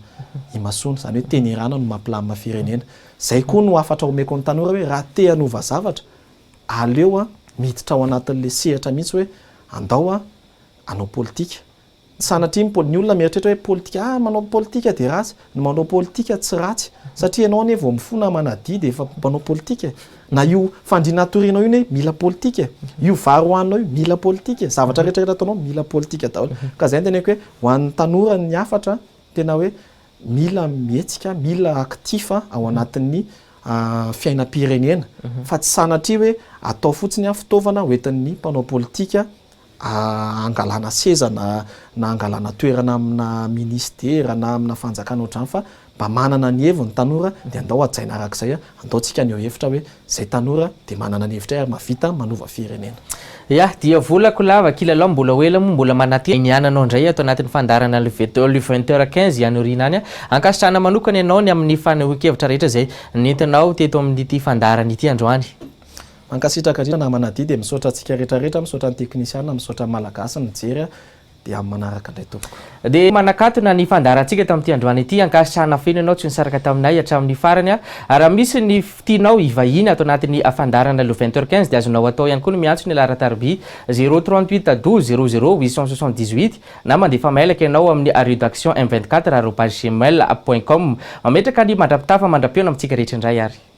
imasona zany hoe tenerana no mampilamina firenena zay koa no afatra omeko ny tanora hoe raha te hanova zavatra aleo miditra ao anatin'le sehatra mihitsy hoe andao anao politika sanatria ny olona mieritreritra hoe politika manao politika dia ratsy ny manao politika tsy ratsy satria ianao ane vao mifona manadia dia efa manao politika na io fandriana torianao iny hoe mila politika io vary hoaninao io mila politika zavatra rehetrarehetra ataonao mila politika daholo ka zay teneko hoe ho an'ny tanora ny afatra tena hoe mila mihetsika mila aktifa ao anatin'ny fiainam-pirenena fa tsy sanatria hoe atao fotsiny fitaovana hoentin'ny mpanao politika angalana seza na angalana toerana amina ministera na amina fanjakana ohatrany fa mba manana ny heviny tanora dia andao ajaina arak'izay andao tsika ny eo hevitra hoe zay tanora dia manana ny hevitra ary mavita manova firenena ya dia volako lava kilalao mbola hoela moa mbola manatena niananao indray ato anatin'ny fandarana le 20h15 ianorina any ankasitrana manokana ianao ny amin'ny fanehoan-kevitra rehetra zay nentinao teto amin'ity fandarana ity androany mankasitraka indrindra namana ady dia misaotra antsika rehetrarehetra misaotra ny teknisiana misaotra malagasy ny jery dia amin'ny manaraka indray tompoko dia manakatona ny fandarantsika tamin'ity androany ity ankasitrana feno ianao tsy nisaraka taminay hatramin'ny farany raha misy ny fitianao hivahiny ato anatin'ny fandarana le 20h15 dia azonao atao ihany koa no miantso ny laratarby 038 12 00 878 na mandefa mailaka ianao amin'ny rédaction M24 @gmail.com mametraka ny mandrapitafa mandram-peona amintsika rehetra indray ary